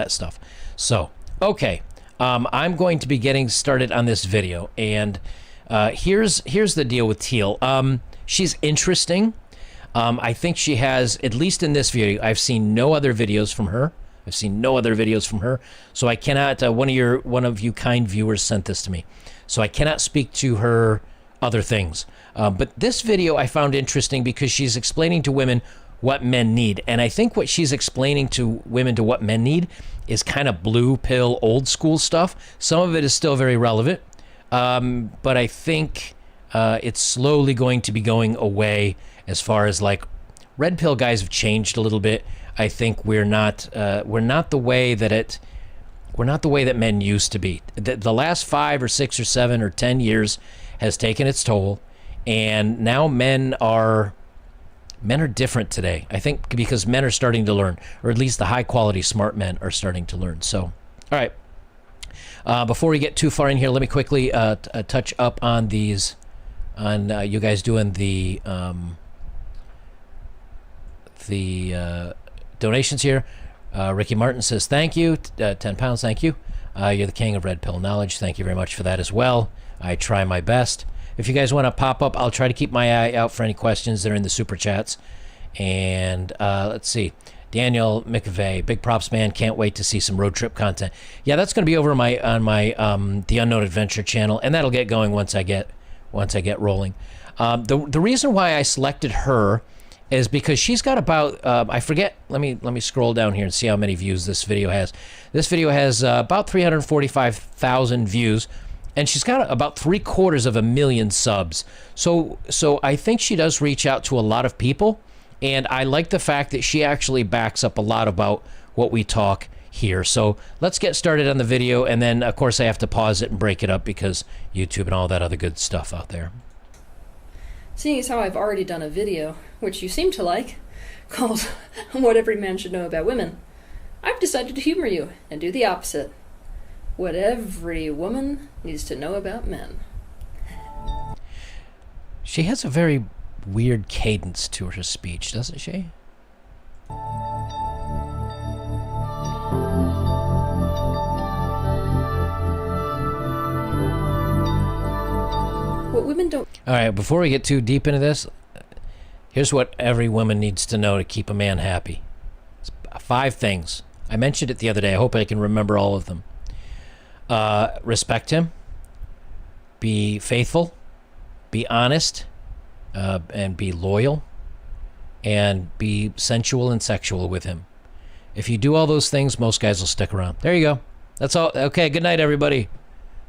that stuff. So, okay, I'm going to be getting started on this video, and here's the deal with Teal. She's interesting. I think she has, at least in this video, I've seen no other videos from her. So I cannot. One of you kind viewers sent this to me, so I cannot speak to her other things. But this video I found interesting because she's explaining to women what men need. And I think what she's explaining to women to what men need is kind of blue pill, old school stuff. Some of it is still very relevant. But I think it's slowly going to be going away as far as like red pill guys have changed a little bit. I think we're not the way that men used to be. The last 5 or 6 or 7 or 10 years has taken its toll. And now men are different today. I think because men are starting to learn, or at least the high quality smart men are starting to learn. So, all right. Before we get too far in here, let me quickly touch up on these, on you guys doing the donations here. Ricky Martin says, thank you. 10 pounds, thank you. You're the king of red pill knowledge. Thank you very much for that as well. I try my best. If you guys want to pop up, I'll try to keep my eye out for any questions that are in the super chats. And let's see. Daniel McVeigh, big props, man. Can't wait to see some road trip content. Yeah, that's going to be over on my the Unknown Adventure channel, and that'll get going once I get rolling. The reason why I selected her is because she's got about I forget. Let me scroll down here and see how many views this video has. This video has about 345,000 views. And she's got about 750,000 subs. So I think she does reach out to a lot of people. And I like the fact that she actually backs up a lot about what we talk here. So let's get started on the video. And then, of course, I have to pause it and break it up because YouTube and all that other good stuff out there. Seeing as how I've already done a video, which you seem to like, called What Every Man Should Know About Women, I've decided to humor you and do the opposite. What every woman needs to know about men. She has a very weird cadence to her speech, doesn't she? What women don't... All right, before we get too deep into this, here's what every woman needs to know to keep a man happy. It's 5 things. I mentioned it the other day. I hope I can remember all of them. Respect him, be faithful, be honest, and be loyal, and be sensual and sexual with him. If you do all those things, most guys will stick around. There you go. That's all. Okay, good night, everybody.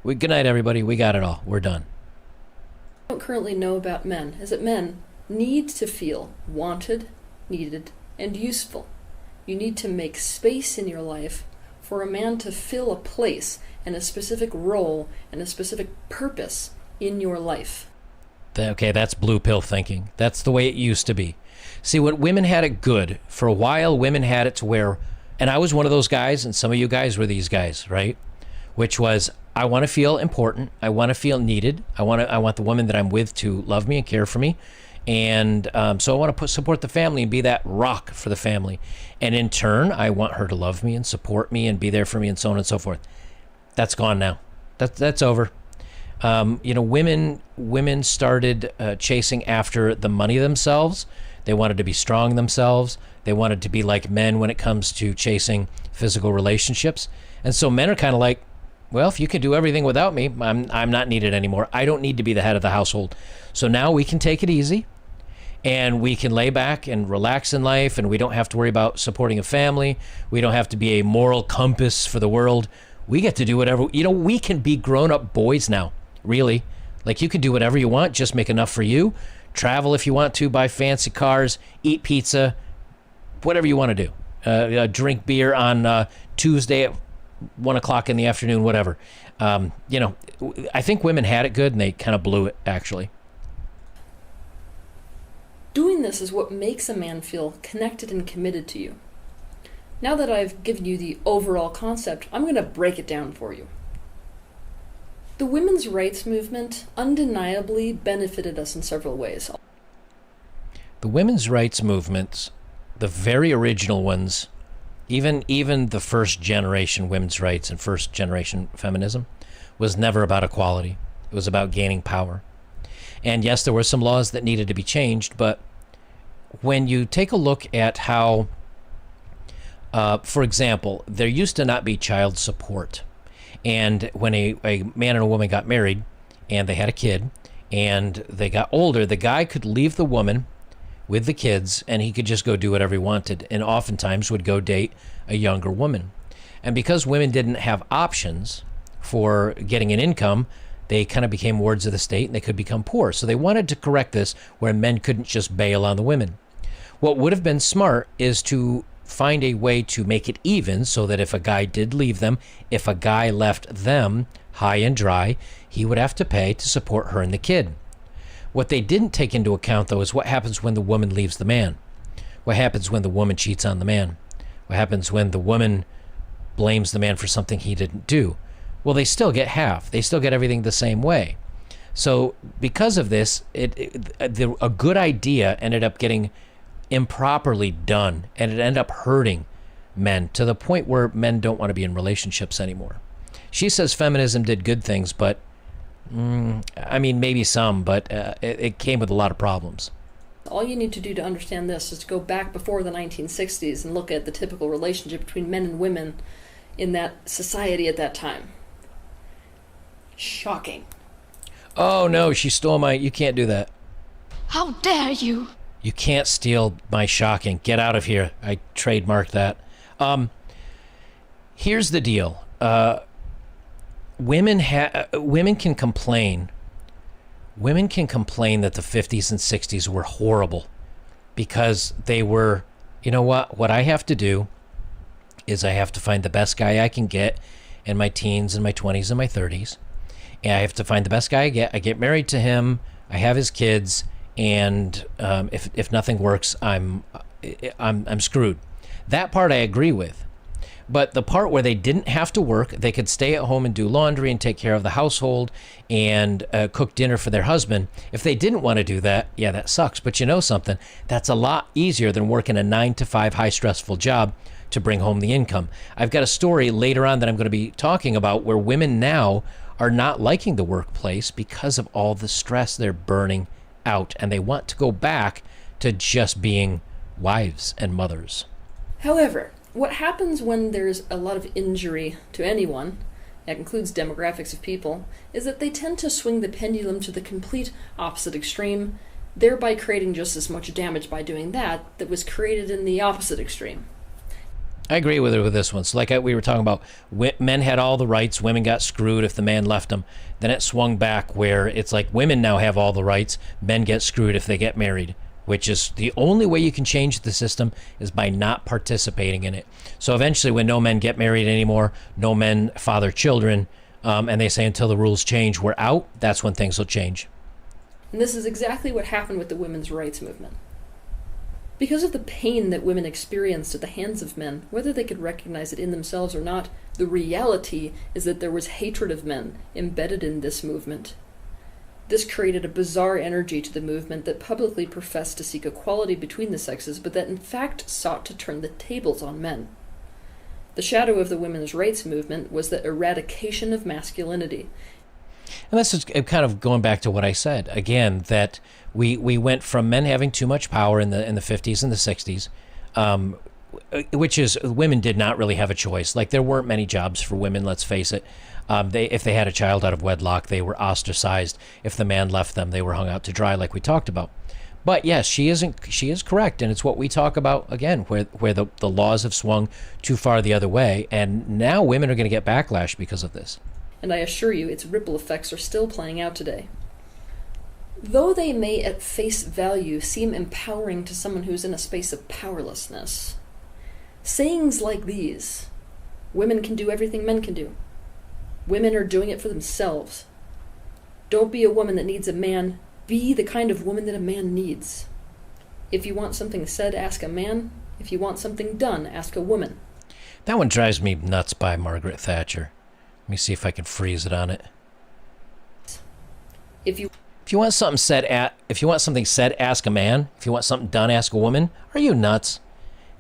Good night, everybody. We got it all. We're done. What I don't currently know about men is that men need to feel wanted, needed, and useful. You need to make space in your life for a man to fill a place and a specific role and a specific purpose in your life. Okay, that's blue pill thinking. That's the way it used to be. See, when women had it good, for a while, women had it to where, and I was one of those guys, and some of you guys were these guys, right? Which was, I want to feel important. I want to feel needed. I want the woman that I'm with to love me and care for me. And so I want to support the family and be that rock for the family. And in turn, I want her to love me and support me and be there for me and so on and so forth. That's gone now. That's over. Women started chasing after the money themselves. They wanted to be strong themselves. They wanted to be like men when it comes to chasing physical relationships. And so men are kind of like, well, if you can do everything without me, I'm not needed anymore. I don't need to be the head of the household. So now we can take it easy and we can lay back and relax in life, and we don't have to worry about supporting a family. We don't have to be a moral compass for the world. We get to do whatever, we can be grown-up boys now, really. Like, you can do whatever you want, just make enough for you. Travel if you want to, buy fancy cars, eat pizza, whatever you want to do. Drink beer on Tuesday at 1 o'clock in the afternoon, whatever. I think women had it good and they kind of blew it, actually. Doing this is what makes a man feel connected and committed to you. Now that I've given you the overall concept, I'm going to break it down for you. The women's rights movement undeniably benefited us in several ways. The women's rights movements, the very original ones, Even the first generation women's rights and first generation feminism was never about equality. It was about gaining power. And yes, there were some laws that needed to be changed, but when you take a look at how, for example, there used to not be child support. And when a man and a woman got married and they had a kid and they got older, the guy could leave the woman with the kids and he could just go do whatever he wanted, and oftentimes would go date a younger woman. And because women didn't have options for getting an income, they kind of became wards of the state and they could become poor. So they wanted to correct this where men couldn't just bail on the women. What would have been smart is to find a way to make it even so that if a guy did leave them, if a guy left them high and dry, he would have to pay to support her and the kid. What they didn't take into account, though, is what happens when the woman leaves the man. What happens when the woman cheats on the man? What happens when the woman blames the man for something he didn't do? Well, they still get half. They still get everything the same way. So because of this, a good idea ended up getting improperly done, and it ended up hurting men to the point where men don't want to be in relationships anymore. She says feminism did good things, but I mean, maybe some, but it came with a lot of problems. All you need to do to understand this is to go back before the 1960s and look at the typical relationship between men and women in that society at that time. Shocking. Oh no, she stole my... You can't do that. How dare you? You can't steal my shocking. Get out of here. I trademarked that. Here's the deal. Women can complain. Women can complain that the 50s and 60s were horrible because they were, you know what I have to do is I have to find the best guy I can get in my teens and my 20s and my 30s. And I have to find the best guy I get married to him, I have his kids, and if nothing works, I'm screwed. That part I agree with. But the part where they didn't have to work, they could stay at home and do laundry and take care of the household and cook dinner for their husband. If they didn't want to do that, yeah, that sucks. But you know something? That's a lot easier than working a 9-to-5 high stressful job to bring home the income. I've got a story later on that I'm going to be talking about where women now are not liking the workplace because of all the stress they're burning out, and they want to go back to just being wives and mothers. However, what happens when there's a lot of injury to anyone, that includes demographics of people, is that they tend to swing the pendulum to the complete opposite extreme, thereby creating just as much damage by doing that was created in the opposite extreme. I agree with her with this one. So like we were talking about, men had all the rights, women got screwed if the man left them. Then it swung back where it's like women now have all the rights, men get screwed if they get married, which is the only way you can change the system is by not participating in it. So eventually when no men get married anymore, no men father children, and they say until the rules change, we're out, that's when things will change. And this is exactly what happened with the women's rights movement. Because of the pain that women experienced at the hands of men, whether they could recognize it in themselves or not, the reality is that there was hatred of men embedded in this movement. This created a bizarre energy to the movement that publicly professed to seek equality between the sexes, but that in fact sought to turn the tables on men. The shadow of the women's rights movement was the eradication of masculinity. And this is kind of going back to what I said again, that we went from men having too much power in the 50s and the 60s, which is women did not really have a choice. Like there weren't many jobs for women, let's face it. If they had a child out of wedlock, they were ostracized. If the man left them, they were hung out to dry, like we talked about. But yes, she is correct, and it's what we talk about again, where the laws have swung too far the other way, and now women are going to get backlash because of this. And I assure you, its ripple effects are still playing out today. Though they may at face value seem empowering to someone who's in a space of powerlessness, sayings like these, women can do everything men can do. Women are doing it for themselves. Don't be a woman that needs a man. Be the kind of woman that a man needs. If you want something said, ask a man. If you want something done, ask a woman. That one drives me nuts by Margaret Thatcher. Let me see if I can freeze it on it. If you want something said, ask a man. If you want something done, ask a woman. Are you nuts?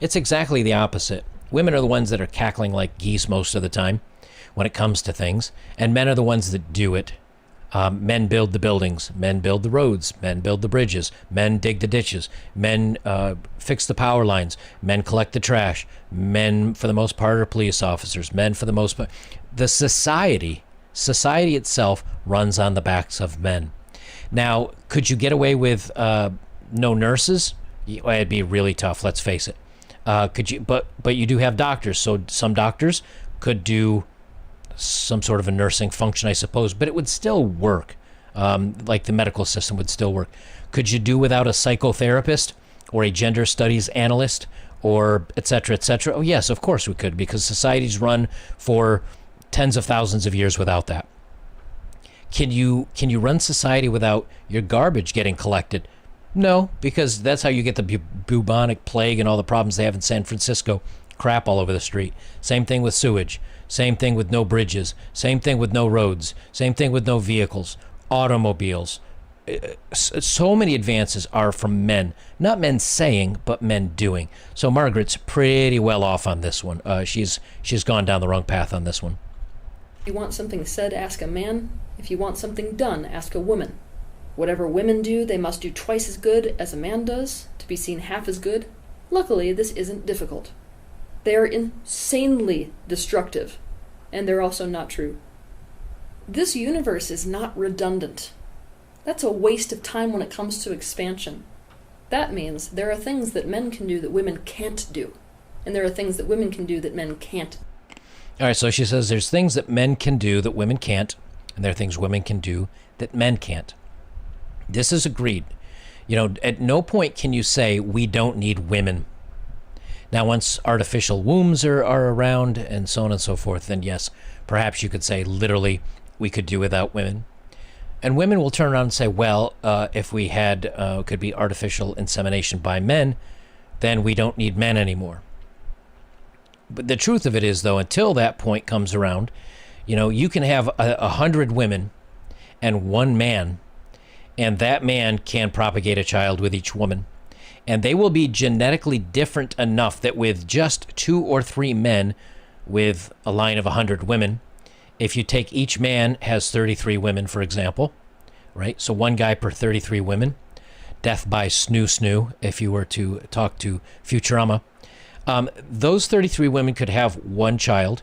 It's exactly the opposite. Women are the ones that are cackling like geese most of the time when it comes to things, and men are the ones that do it. Men build the buildings, men build the roads, men build the bridges, men dig the ditches, men fix the power lines, men collect the trash, men for the most part are police officers, men for the most part. The society itself runs on the backs of men. Now, could you get away with no nurses? It'd be really tough, let's face it. Could you? But you do have doctors, so some doctors could do some sort of a nursing function, I suppose, but it would still work. Like the medical system would still work. Could you do without a psychotherapist or a gender studies analyst or et cetera, et cetera? Oh, yes, of course we could, because societies run for tens of thousands of years without that. Can you run society without your garbage getting collected? No, because that's how you get the bubonic plague and all the problems they have in San Francisco. Crap all over the street. Same thing with sewage. Same thing with no bridges. Same thing with no roads. Same thing with no vehicles. Automobiles. So many advances are from men. Not men saying, but men doing. So Margaret's pretty well off on this one. She's gone down the wrong path on this one. If you want something said, ask a man. If you want something done, ask a woman. Whatever women do, they must do twice as good as a man does, to be seen half as good. Luckily, this isn't difficult. They are insanely destructive, and they're also not true. This universe is not redundant. That's a waste of time when it comes to expansion. That means there are things that men can do that women can't do, and there are things that women can do that men can't. All right, so she says there's things that men can do that women can't, and there are things women can do that men can't. This is agreed. You know, at no point can you say we don't need women. Now, once artificial wombs are around and so on and so forth, then yes, perhaps you could say literally we could do without women. And women will turn around and say, well, if we had, could be artificial insemination by men, then we don't need men anymore. But the truth of it is, though, until that point comes around, you know, you can have 100 women and one man, and that man can propagate a child with each woman. And they will be genetically different enough that with just 2 or 3 men with a line of 100 women, if you take each man has 33 women, for example, right? So one guy per 33 women, death by snoo, if you were to talk to Futurama. Those 33 women could have one child,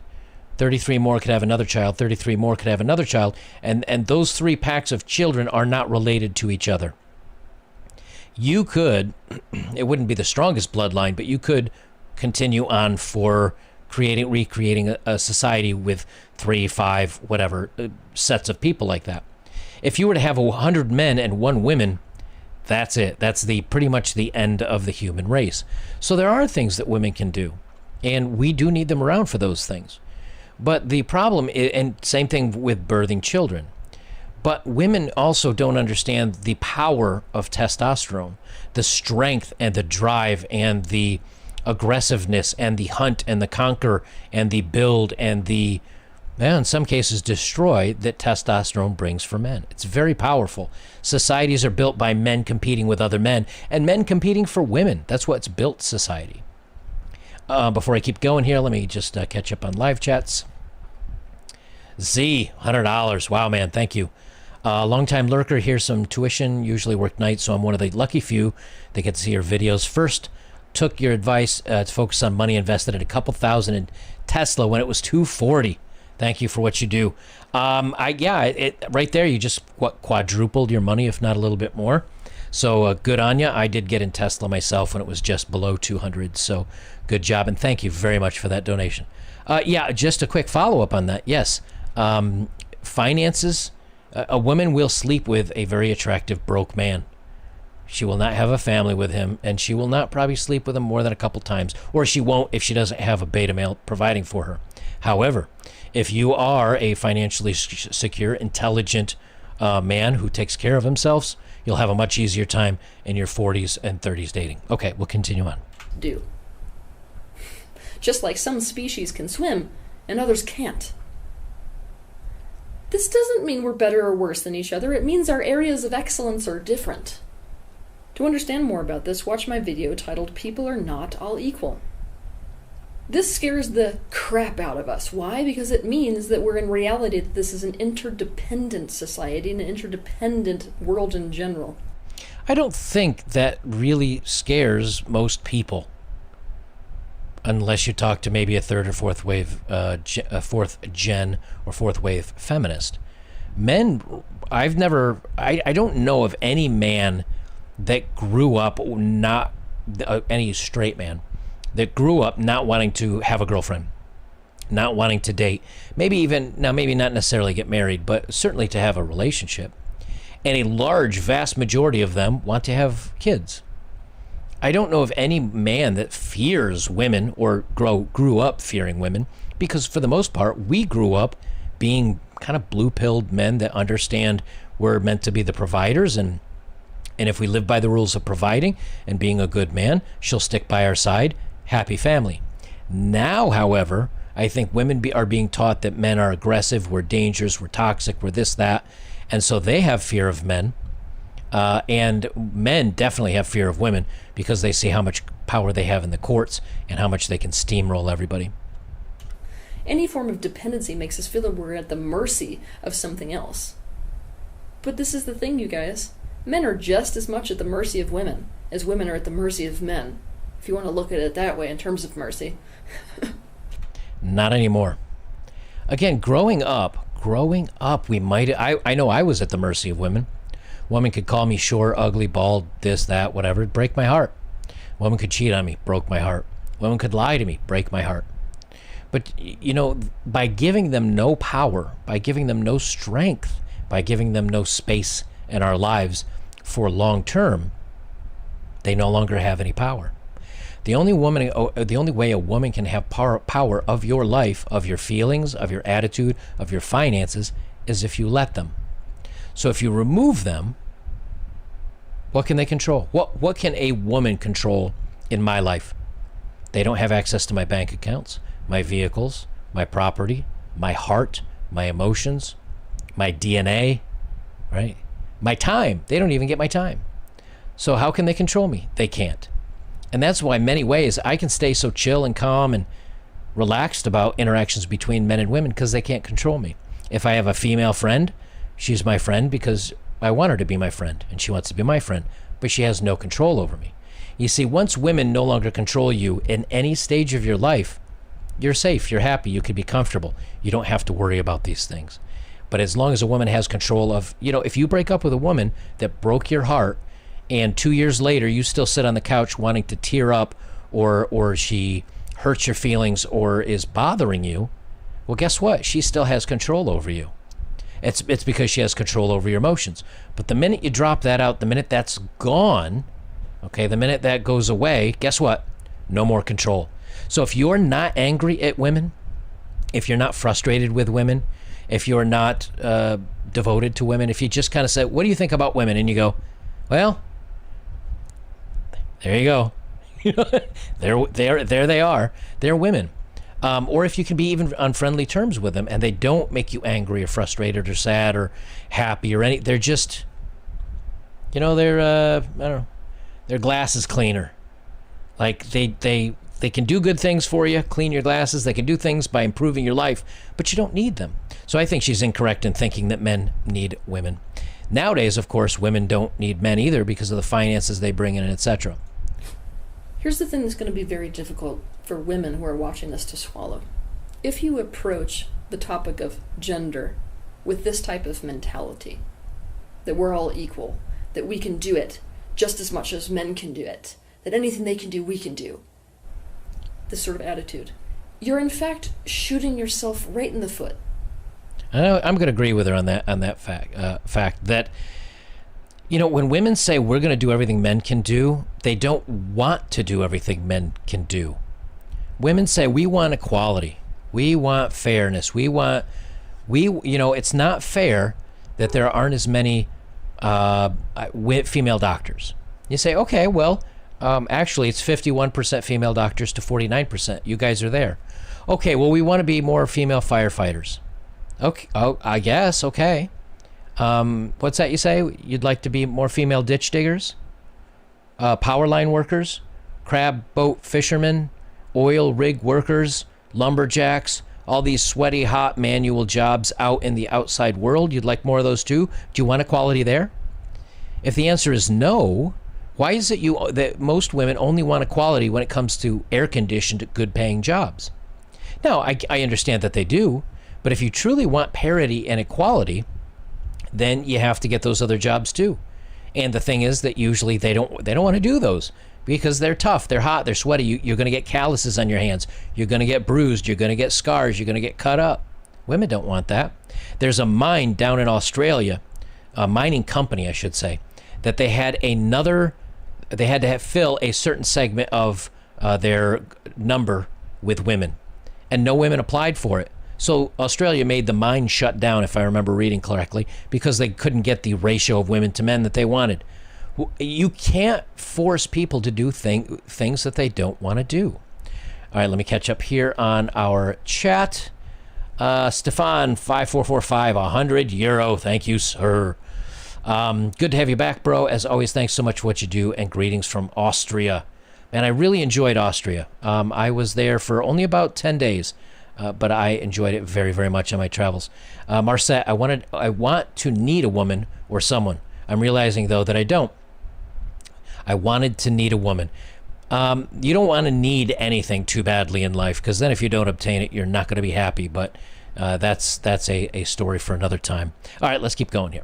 33 more could have another child, 33 more could have another child, and those 3 packs of children are not related to each other. You could, it wouldn't be the strongest bloodline, but you could continue on for recreating a society with 3, 5, whatever, sets of people like that. If you were to have 100 men and 1 woman, that's it. That's pretty much the end of the human race. So there are things that women can do, and we do need them around for those things. But the problem is, and same thing with birthing children, but women also don't understand the power of testosterone, the strength and the drive and the aggressiveness and the hunt and the conquer and the build and the, in some cases, destroy that testosterone brings for men. It's very powerful. Societies are built by men competing with other men and men competing for women. That's what's built society. Before I keep going here, let me just catch up on live chats. Z, $100. Wow, man, thank you. Long-time lurker, here's some tuition, usually work nights, so I'm one of the lucky few that get to see your videos. First, took your advice to focus on money, invested in a couple thousand in Tesla when it was $240. Thank you for what you do. Right there, you just quadrupled your money, if not a little bit more. So good on you. I did get in Tesla myself when it was just below 200. So good job, and thank you very much for that donation. Just a quick follow-up on that. Yes, finances. A woman will sleep with a very attractive broke man. She will not have a family with him, and she will not probably sleep with him more than a couple times, or she won't if she doesn't have a beta male providing for her. However, if you are a financially secure, intelligent man who takes care of himself, you'll have a much easier time in your 40s and 30s dating. Okay, we'll continue on. Do. Just like some species can swim and others can't. This doesn't mean we're better or worse than each other. It means our areas of excellence are different. To understand more about this, watch my video titled People Are Not All Equal. This scares the crap out of us. Why? Because it means that we're in reality that this is an interdependent society and an interdependent world in general. I don't think that really scares most people, unless you talk to maybe a third or fourth wave, fourth gen or fourth wave feminist. Men, I don't know of any man that grew up not, any straight man, that grew up not wanting to have a girlfriend, not wanting to date, maybe not necessarily get married, but certainly to have a relationship. And a large, vast majority of them want to have kids. I don't know of any man that fears women or grew up fearing women, because for the most part, we grew up being kind of blue-pilled men that understand we're meant to be the providers, and if we live by the rules of providing and being a good man, she'll stick by our side. Happy family. Now, however, I think women are being taught that men are aggressive, we're dangerous, we're toxic, we're this, that, and so they have fear of men. And men definitely have fear of women because they see how much power they have in the courts and how much they can steamroll everybody. Any form of dependency makes us feel that we're at the mercy of something else. But this is the thing, you guys. Men are just as much at the mercy of women as women are at the mercy of men. If you want to look at it that way in terms of mercy. Not anymore. Again, growing up, we might, I know I was at the mercy of women. Woman could call me short, ugly, bald, this, that, whatever, break my heart. Woman could cheat on me, broke my heart. Woman could lie to me, break my heart. But, you know, by giving them no power, by giving them no strength, by giving them no space in our lives for long term, they no longer have any power. The only way a woman can have power of your life, of your feelings, of your attitude, of your finances, is if you let them. So if you remove them, what can they control? What can a woman control in my life? They don't have access to my bank accounts, my vehicles, my property, my heart, my emotions, my DNA, right? My time. They don't even get my time. So how can they control me? They can't. And that's why in many ways I can stay so chill and calm and relaxed about interactions between men and women, because they can't control me. If I have a female friend, she's my friend because I want her to be my friend and she wants to be my friend, but she has no control over me. You see, once women no longer control you in any stage of your life, you're safe, you're happy, you can be comfortable. You don't have to worry about these things. But as long as a woman has control of, you know, if you break up with a woman that broke your heart and 2 years later you still sit on the couch wanting to tear up, or she hurts your feelings or is bothering you, well, guess what? She still has control over you. It's because she has control over your emotions. But the minute you drop that out, the minute that's gone, okay, the minute that goes away, guess what? No more control. So if you're not angry at women, if you're not frustrated with women, if you're not devoted to women, if you just kind of say, what do you think about women? And you go, well, there you go. there they are. They're women. Or if you can be even on friendly terms with them and they don't make you angry or frustrated or sad or happy or they're just, you know, they're, I don't know, their glass is cleaner. Like they can do good things for you, clean your glasses. They can do things by improving your life, but you don't need them. So I think she's incorrect in thinking that men need women. Nowadays, of course, women don't need men either because of the finances they bring in, etc. Here's the thing that's going to be very difficult for women who are watching this to swallow. If you approach the topic of gender with this type of mentality, that we're all equal, that we can do it just as much as men can do it, that anything they can do, we can do, this sort of attitude, you're in fact shooting yourself right in the foot. I'm going to agree with her on that fact that, you know, when women say we're going to do everything men can do, they don't want to do everything men can do. Women say we want equality, we want fairness, it's not fair that there aren't as many female doctors. You say, okay, well, actually it's 51% female doctors to 49%. You guys are there. Okay, well, we want to be more female firefighters. Okay, oh, I guess, okay. What's that you say? You'd like to be more female ditch diggers? Power line workers? Crab boat fishermen? oil rig workers, lumberjacks, all these sweaty, hot manual jobs out in the outside world. You'd like more of those too? Do you want equality there? If the answer is no, why is it that most women only want equality when it comes to air-conditioned, good-paying jobs? Now, I understand that they do, but if you truly want parity and equality, then you have to get those other jobs too. And the thing is that usually they don't want to do those because they're tough, they're hot, they're sweaty. You're going to get calluses on your hands. You're going to get bruised. You're going to get scars. You're going to get cut up. Women don't want that. There's a mine down in Australia, a mining company, I should say, that they had to fill a certain segment of their number with women, and no women applied for it. So Australia made the mine shut down, if I remember reading correctly, because they couldn't get the ratio of women to men that they wanted. You can't force people to do things that they don't want to do. All right, let me catch up here on our chat. Stefan 5445, €100. Thank you, sir. Good to have you back, bro. As always, thanks so much for what you do, and greetings from Austria. And I really enjoyed Austria. I was there for only about 10 days. But I enjoyed it very, very much on my travels. Marcette, I want to need a woman or someone. I'm realizing, though, that I don't. I wanted to need a woman. You don't want to need anything too badly in life, because then if you don't obtain it, you're not going to be happy. But that's a story for another time. All right, let's keep going here.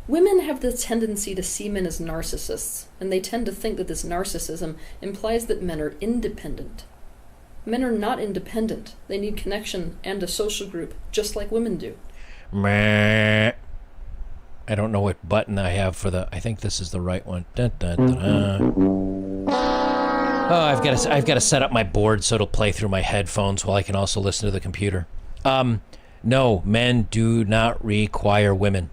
Women have the tendency to see men as narcissists, and they tend to think that this narcissism implies that men are independent. Men are not independent. They need connection and a social group, just like women do. I don't know what button I have for I think this is the right one. Dun, dun, dun, dun. Oh, I've got to set up my board so it'll play through my headphones while I can also listen to the computer. No, men do not require women.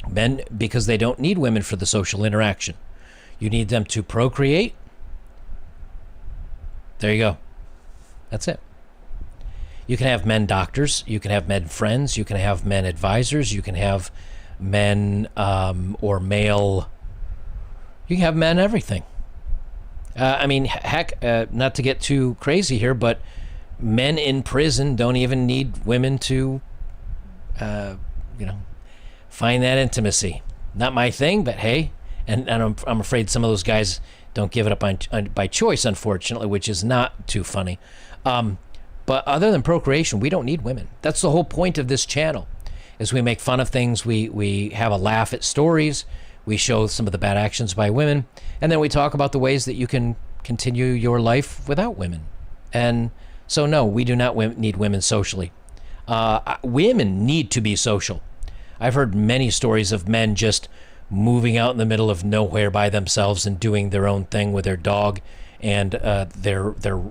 Men, because they don't need women for the social interaction. You need them to procreate. There you go. That's it. You can have men doctors. You can have men friends. You can have men advisors. You can have men or male. You can have men everything. I mean, heck, not to get too crazy here, but men in prison don't even need women to, find that intimacy. Not my thing, but hey, and I'm afraid some of those guys don't give it up by choice, unfortunately, which is not too funny. But other than procreation, we don't need women. That's the whole point of this channel, is we make fun of things, we have a laugh at stories, we show some of the bad actions by women, and then we talk about the ways that you can continue your life without women. And so no, we do not need women socially. Women need to be social. I've heard many stories of men just moving out in the middle of nowhere by themselves and doing their own thing with their dog and their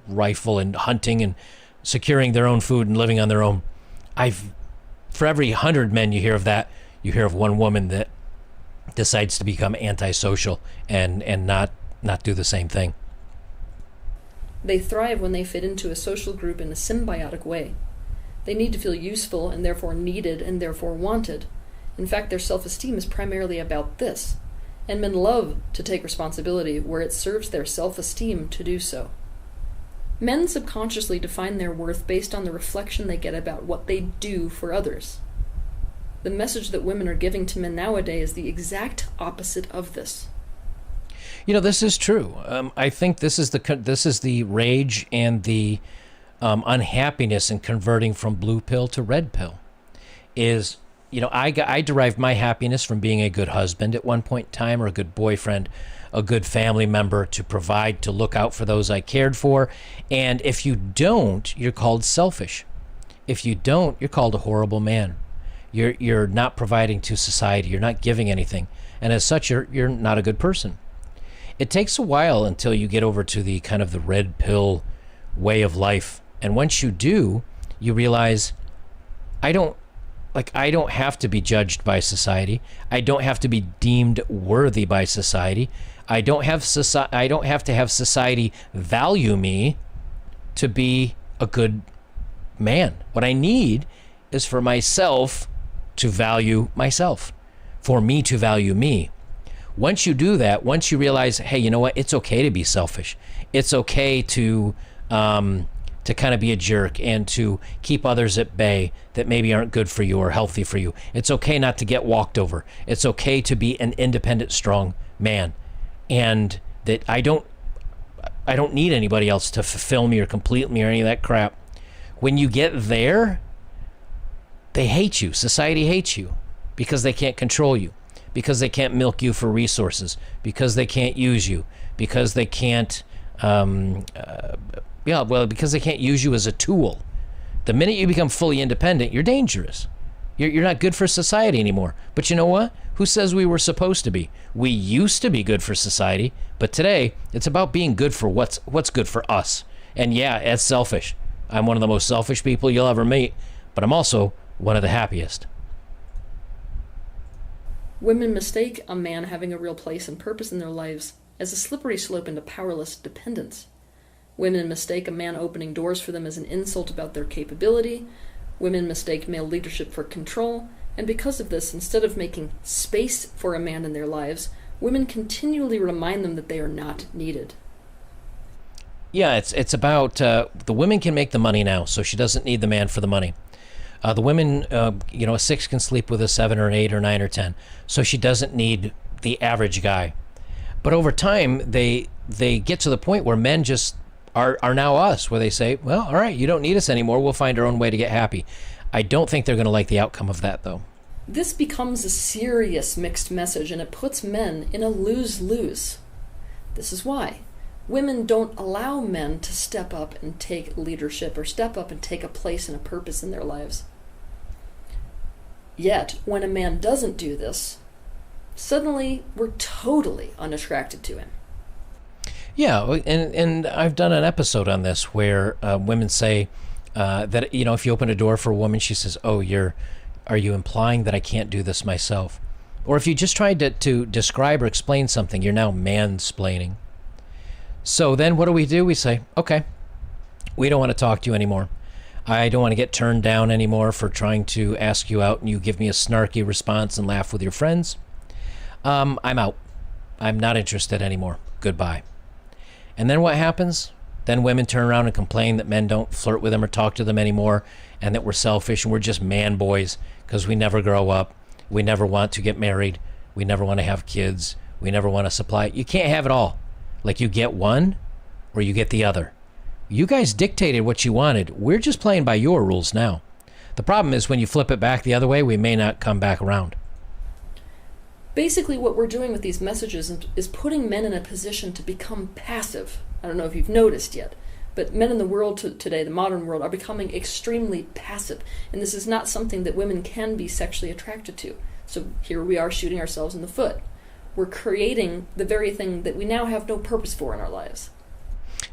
rifle and hunting and securing their own food and living on their own. For every 100 men you hear of that, you hear of one woman that decides to become antisocial and not do the same thing. They thrive when they fit into a social group in a symbiotic way. They need to feel useful and therefore needed and therefore wanted. In fact, their self-esteem is primarily about this, and men love to take responsibility where it serves their self-esteem to do so. Men subconsciously define their worth based on the reflection they get about what they do for others. The message that women are giving to men nowadays is the exact opposite of this. This is true. I think this is the rage and the unhappiness in converting from blue pill to red pill. I derived my happiness from being a good husband at one point in time, or a good boyfriend, a good family member to provide, to look out for those I cared for. And if you don't, you're called selfish. If you don't, you're called a horrible man. You're not providing to society. You're not giving anything. And as such, you're not a good person. It takes a while until you get over to the kind of the red pill way of life. And once you do, you realize I don't have to be judged by society. I don't have to be deemed worthy by society. I don't have to have society value me to be a good man. What I need is for myself to value myself, for me to value me. Once you do that, once you realize, hey, you know what? It's okay to be selfish. It's okay to kind of be a jerk and to keep others at bay that maybe aren't good for you or healthy for you. It's okay not to get walked over. It's okay to be an independent, strong man. And that I don't need anybody else to fulfill me or complete me or any of that crap. When you get there, they hate you. Society hates you because they can't control you, because they can't milk you for resources, because they can't use you, because they can't because they can't use you as a tool. The minute you become fully independent, you're dangerous. You're not good for society anymore. But you know what? Who says we were supposed to be? We used to be good for society, but today it's about being good for what's good for us. And yeah, it's selfish. I'm one of the most selfish people you'll ever meet, but I'm also one of the happiest. Women mistake a man having a real place and purpose in their lives as a slippery slope into powerless dependence. Women mistake a man opening doors for them as an insult about their capability. Women mistake male leadership for control, and because of this, instead of making space for a man in their lives, women continually remind them that they are not needed. Yeah, it's about the women can make the money now, so she doesn't need the man for the money. The women, a 6 can sleep with a 7 or an 8 or 9 or 10, so she doesn't need the average guy. But over time, they get to the point where men just are now us, where they say, well, all right, you don't need us anymore. We'll find our own way to get happy. I don't think they're going to like the outcome of that, though. This becomes a serious mixed message, and it puts men in a lose-lose. This is why women don't allow men to step up and take leadership or step up and take a place and a purpose in their lives. Yet, when a man doesn't do this, suddenly we're totally unattracted to him. Yeah, and I've done an episode on this where women say that, if you open a door for a woman, she says, oh, are you implying that I can't do this myself? Or if you just tried to describe or explain something, you're now mansplaining. So then what do? We say, okay, we don't want to talk to you anymore. I don't want to get turned down anymore for trying to ask you out and you give me a snarky response and laugh with your friends. I'm out. I'm not interested anymore. Goodbye. And then what happens? Then women turn around and complain that men don't flirt with them or talk to them anymore, and that we're selfish and we're just man boys because we never grow up. We never want to get married. We never want to have kids. We never want to supply. You can't have it all. Like you get one or you get the other. You guys dictated what you wanted. We're just playing by your rules now. The problem is when you flip it back the other way, we may not come back around. Basically, what we're doing with these messages is putting men in a position to become passive. I don't know if you've noticed yet, but men in the world today, the modern world, are becoming extremely passive. And this is not something that women can be sexually attracted to. So here we are shooting ourselves in the foot. We're creating the very thing that we now have no purpose for in our lives.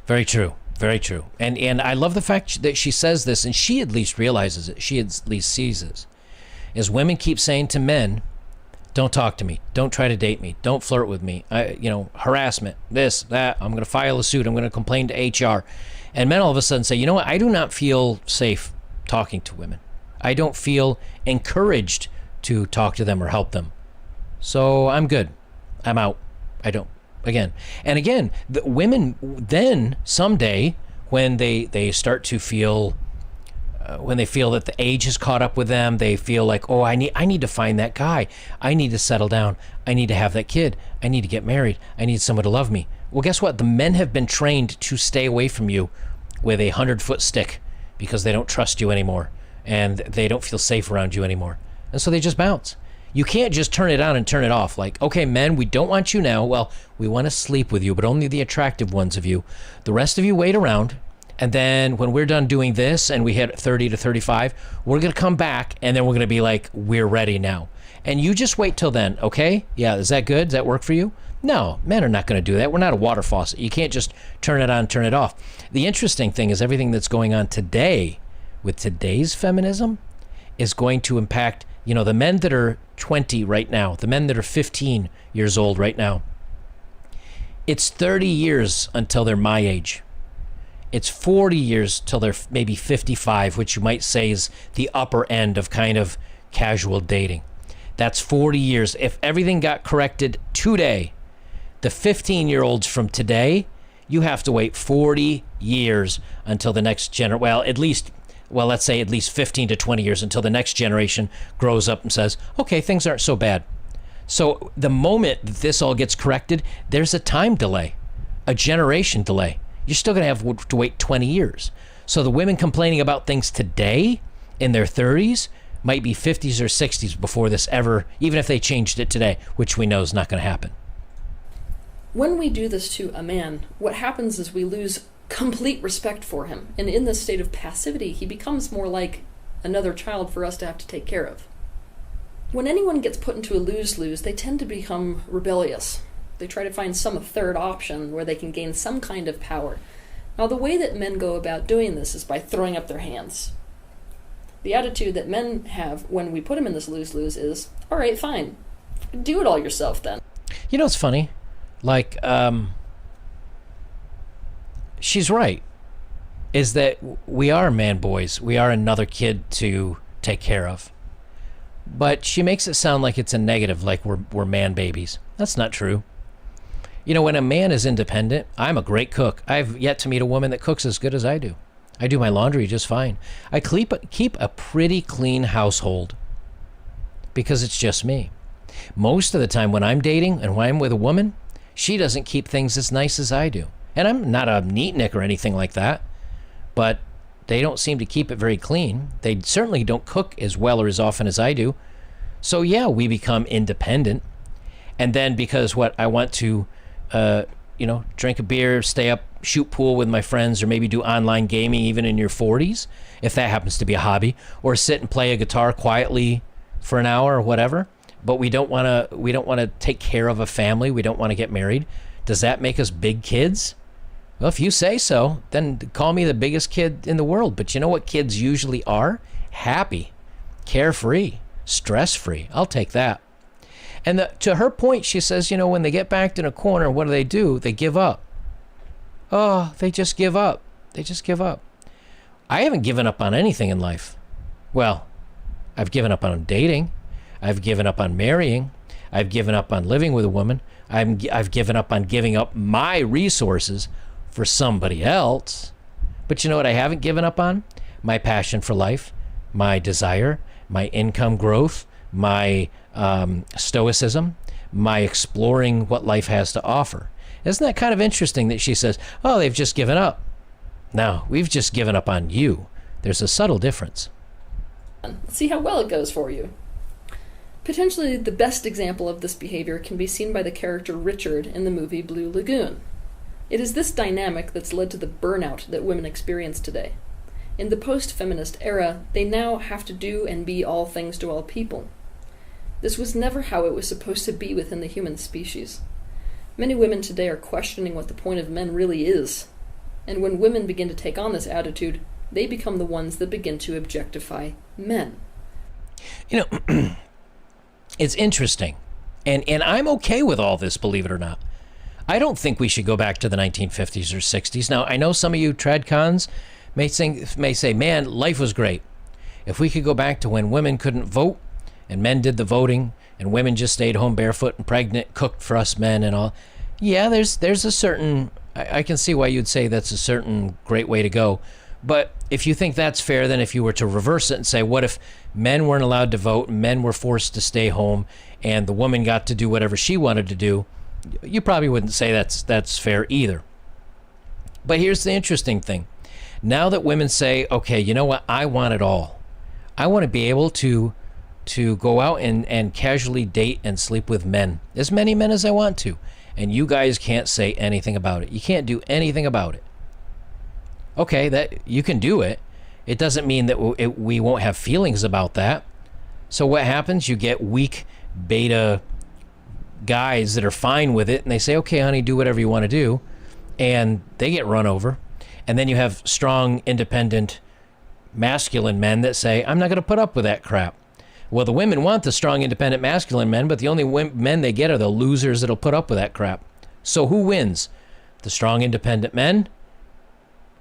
Very true. Very true. And I love the fact that she says this, and she at least realizes it. She at least sees this. Is women keep saying to men, don't talk to me. Don't try to date me. Don't flirt with me. Harassment, this, that. I'm going to file a suit. I'm going to complain to HR. And men all of a sudden say, you know what? I do not feel safe talking to women. I don't feel encouraged to talk to them or help them. So I'm good. I'm out. I don't. Again. And again, the women then someday when they start to feel when they feel that the age has caught up with them, they feel like, oh, I need to find that guy. I need to settle down. I need to have that kid. I need to get married. I need someone to love me. Well, guess what? The men have been trained to stay away from you with a 100-foot stick because they don't trust you anymore and they don't feel safe around you anymore. And so they just bounce. You can't just turn it on and turn it off. Like, okay, men, we don't want you now. Well, we want to sleep with you, but only the attractive ones of you. The rest of you wait around. And then when we're done doing this and we hit 30 to 35, we're going to come back and then we're going to be like, we're ready now. And you just wait till then, okay? Yeah, is that good? Does that work for you? No, men are not going to do that. We're not a water faucet. You can't just turn it on, turn it off. The interesting thing is everything that's going on today with today's feminism is going to impact, the men that are 20 right now, the men that are 15 years old right now. It's 30 years until they're my age. It's 40 years till they're maybe 55, which you might say is the upper end of kind of casual dating. That's 40 years. If everything got corrected today, the 15-year-olds from today, you have to wait 40 years until the next generation, let's say at least 15 to 20 years until the next generation grows up and says, okay, things aren't so bad. So the moment that this all gets corrected, there's a time delay, a generation delay. You're still going to have to wait 20 years. So the women complaining about things today in their 30s might be 50s or 60s before this ever, even if they changed it today, which we know is not going to happen. When we do this to a man, what happens is we lose complete respect for him. And in this state of passivity, he becomes more like another child for us to have to take care of. When anyone gets put into a lose-lose, they tend to become rebellious. They try to find some third option where they can gain some kind of power. Now, the way that men go about doing this is by throwing up their hands. The attitude that men have when we put them in this lose-lose is, all right, fine, do it all yourself then. You know what's funny? Like, she's right, is that we are man boys. We are another kid to take care of. But she makes it sound like it's a negative, like we're man babies. That's not true. You know, when a man is independent, I'm a great cook. I've yet to meet a woman that cooks as good as I do. I do my laundry just fine. I keep a pretty clean household because it's just me. Most of the time when I'm dating and when I'm with a woman, she doesn't keep things as nice as I do. And I'm not a neatnik or anything like that, but they don't seem to keep it very clean. They certainly don't cook as well or as often as I do. So yeah, we become independent. And then because I want to, drink a beer, stay up, shoot pool with my friends, or maybe do online gaming even in your 40s, if that happens to be a hobby, or sit and play a guitar quietly for an hour or whatever. But we don't want to take care of a family. We don't want to get married. Does that make us big kids? Well, if you say so, then call me the biggest kid in the world. But you know what kids usually are? Happy, carefree, stress-free. I'll take that. And to her point, she says, when they get backed in a corner, what do? They give up. Oh, they just give up. They just give up. I haven't given up on anything in life. Well, I've given up on dating. I've given up on marrying. I've given up on living with a woman. I've given up on giving up my resources for somebody else. But you know what I haven't given up on? My passion for life, my desire, my income growth, my stoicism, my exploring what life has to offer. Isn't that kind of interesting that she says, oh, they've just given up? No, we've just given up on you. There's a subtle difference. Let's see how well it goes for you. Potentially the best example of this behavior can be seen by the character Richard in the movie Blue Lagoon. It is this dynamic that's led to the burnout that women experience today. In the post-feminist era, they now have to do and be all things to all people. This was never how it was supposed to be within the human species. Many women today are questioning what the point of men really is. And when women begin to take on this attitude, they become the ones that begin to objectify men. It's interesting. And I'm okay with all this, believe it or not. I don't think we should go back to the 1950s or 60s. Now, I know some of you tradcons may say, man, life was great. If we could go back to when women couldn't vote and men did the voting and women just stayed home barefoot and pregnant, cooked for us men and all. Yeah, there's a certain, I can see why you'd say that's a certain great way to go. But if you think that's fair, then if you were to reverse it and say, what if men weren't allowed to vote, men were forced to stay home, and the woman got to do whatever she wanted to do, you probably wouldn't say that's fair either. But here's the interesting thing. Now that women say, okay, you know what, I want it all. I want to be able to go out and casually date and sleep with men, as many men as I want to. And you guys can't say anything about it. You can't do anything about it. Okay, that you can do it. It doesn't mean that we won't have feelings about that. So what happens? You get weak beta guys that are fine with it, and they say, okay, honey, do whatever you want to do. And they get run over. And then you have strong, independent, masculine men that say, I'm not going to put up with that crap. Well, the women want the strong, independent, masculine men, but the only men they get are the losers that'll put up with that crap. So who wins? The strong, independent men?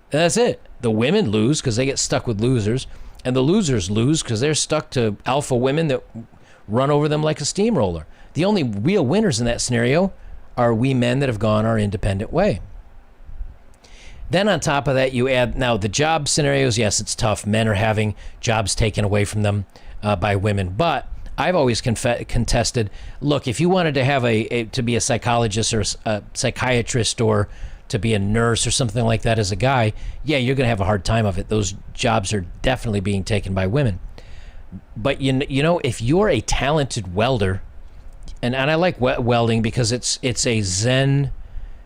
That's it. The women lose because they get stuck with losers, and the losers lose because they're stuck to alpha women that run over them like a steamroller. The only real winners in that scenario are we men that have gone our independent way. Then on top of that, you add now the job scenarios. Yes, it's tough. Men are having jobs taken away from them by women. But I've always contested, look, if you wanted to have to be a psychologist or a psychiatrist or to be a nurse or something like that as a guy, yeah, you're going to have a hard time of it. Those jobs are definitely being taken by women. But you know, if you're a talented welder, and I like welding because it's a zen.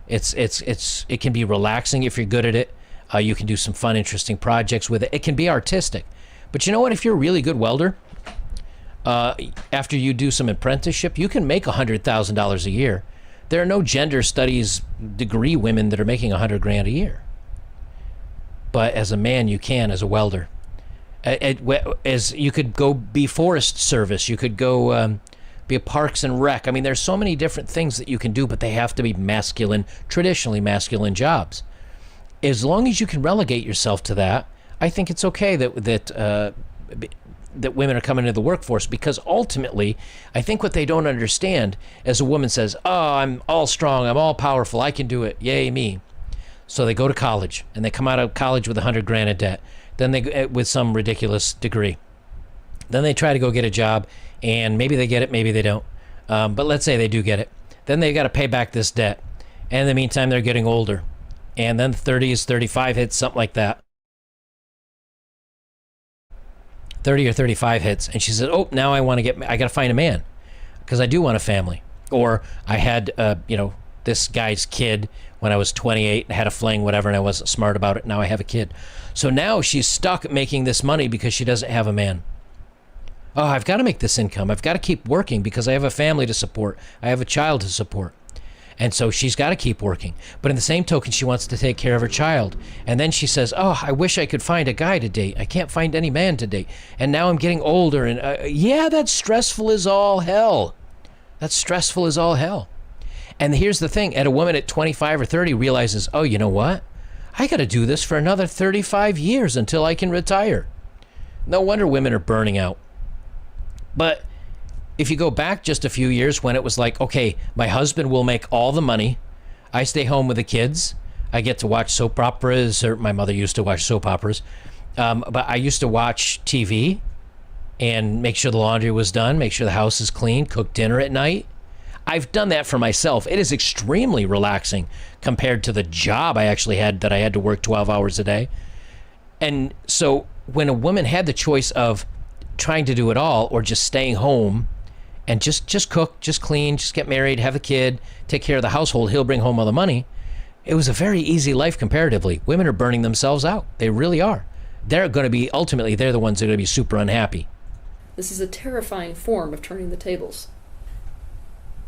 It can be relaxing if you're good at it. You can do some fun, interesting projects with it. It can be artistic. But you know what? If you're a really good welder, after you do some apprenticeship, you can make $100,000 a year. There are no gender studies degree women that are making $100,000 a year. But as a man, you can as a welder. As you could go be forest service, you could go be a parks and rec. I mean, there's so many different things that you can do, but they have to be masculine, traditionally masculine jobs. As long as you can relegate yourself to that, I think it's okay that women are coming into the workforce, because ultimately, I think what they don't understand, as a woman says, oh, I'm all strong, I'm all powerful, I can do it, yay me. So they go to college, and they come out of college with $100,000 in debt, then they with some ridiculous degree. Then they try to go get a job, and maybe they get it, maybe they don't. But let's say they do get it. Then they got to pay back this debt. And in the meantime, they're getting older. And then 30s, 35 hits, something like that. 30 or 35 hits. And she says, oh, now I got to find a man because I do want a family. Or I had, this guy's kid when I was 28 and had a fling, whatever, and I wasn't smart about it. Now I have a kid. So now she's stuck making this money because she doesn't have a man. Oh, I've got to make this income. I've got to keep working because I have a family to support. I have a child to support. And so she's got to keep working. But in the same token, she wants to take care of her child. And then she says, oh, I wish I could find a guy to date. I can't find any man to date. And now I'm getting older. And yeah, that's stressful as all hell. That's stressful as all hell. And here's the thing. And a woman at 25 or 30 realizes, oh, you know what? I got to do this for another 35 years until I can retire. No wonder women are burning out. But if you go back just a few years when it was like, okay, my husband will make all the money. I stay home with the kids. I get to watch soap operas, or my mother used to watch soap operas. But I used to watch TV and make sure the laundry was done, make sure the house is clean, cook dinner at night. I've done that for myself. It is extremely relaxing compared to the job I actually had that I had to work 12 hours a day. And so when a woman had the choice of trying to do it all or just staying home and just cook, just clean, just get married, have a kid, take care of the household, he'll bring home all the money. It was a very easy life comparatively. Women are burning themselves out. They really are. They're going to be, ultimately, they're the ones that are going to be super unhappy. This is a terrifying form of turning the tables.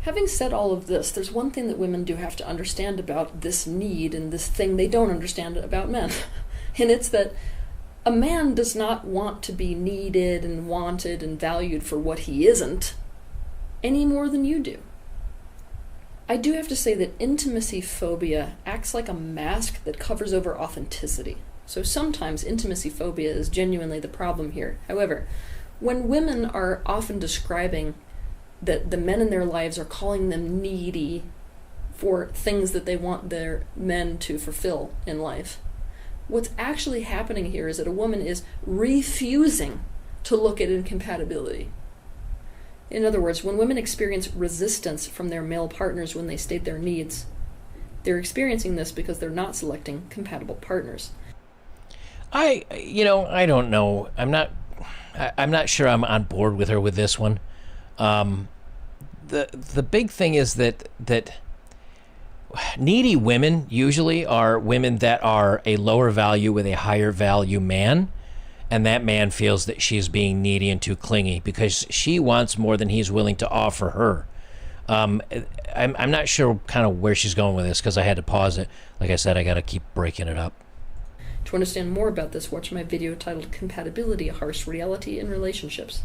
Having said all of this, there's one thing that women do have to understand about this need and this thing they don't understand about men. And it's that a man does not want to be needed and wanted and valued for what he isn't any more than you do. I do have to say that intimacy phobia acts like a mask that covers over authenticity. So sometimes intimacy phobia is genuinely the problem here. However, when women are often describing that the men in their lives are calling them needy for things that they want their men to fulfill in life, what's actually happening here is that a woman is refusing to look at incompatibility. In other words, when women experience resistance from their male partners when they state their needs, they're experiencing this because they're not selecting compatible partners. I don't know. I'm not sure I'm on board with her with this one. The big thing is that needy women usually are women that are a lower value with a higher value man, and that man feels that she's being needy and too clingy because she wants more than he's willing to offer her. I'm not sure kind of where she's going with this because I had to pause it. Like I said, I got to keep breaking it up. To understand more about this, watch my video titled Compatibility, a Harsh Reality in Relationships.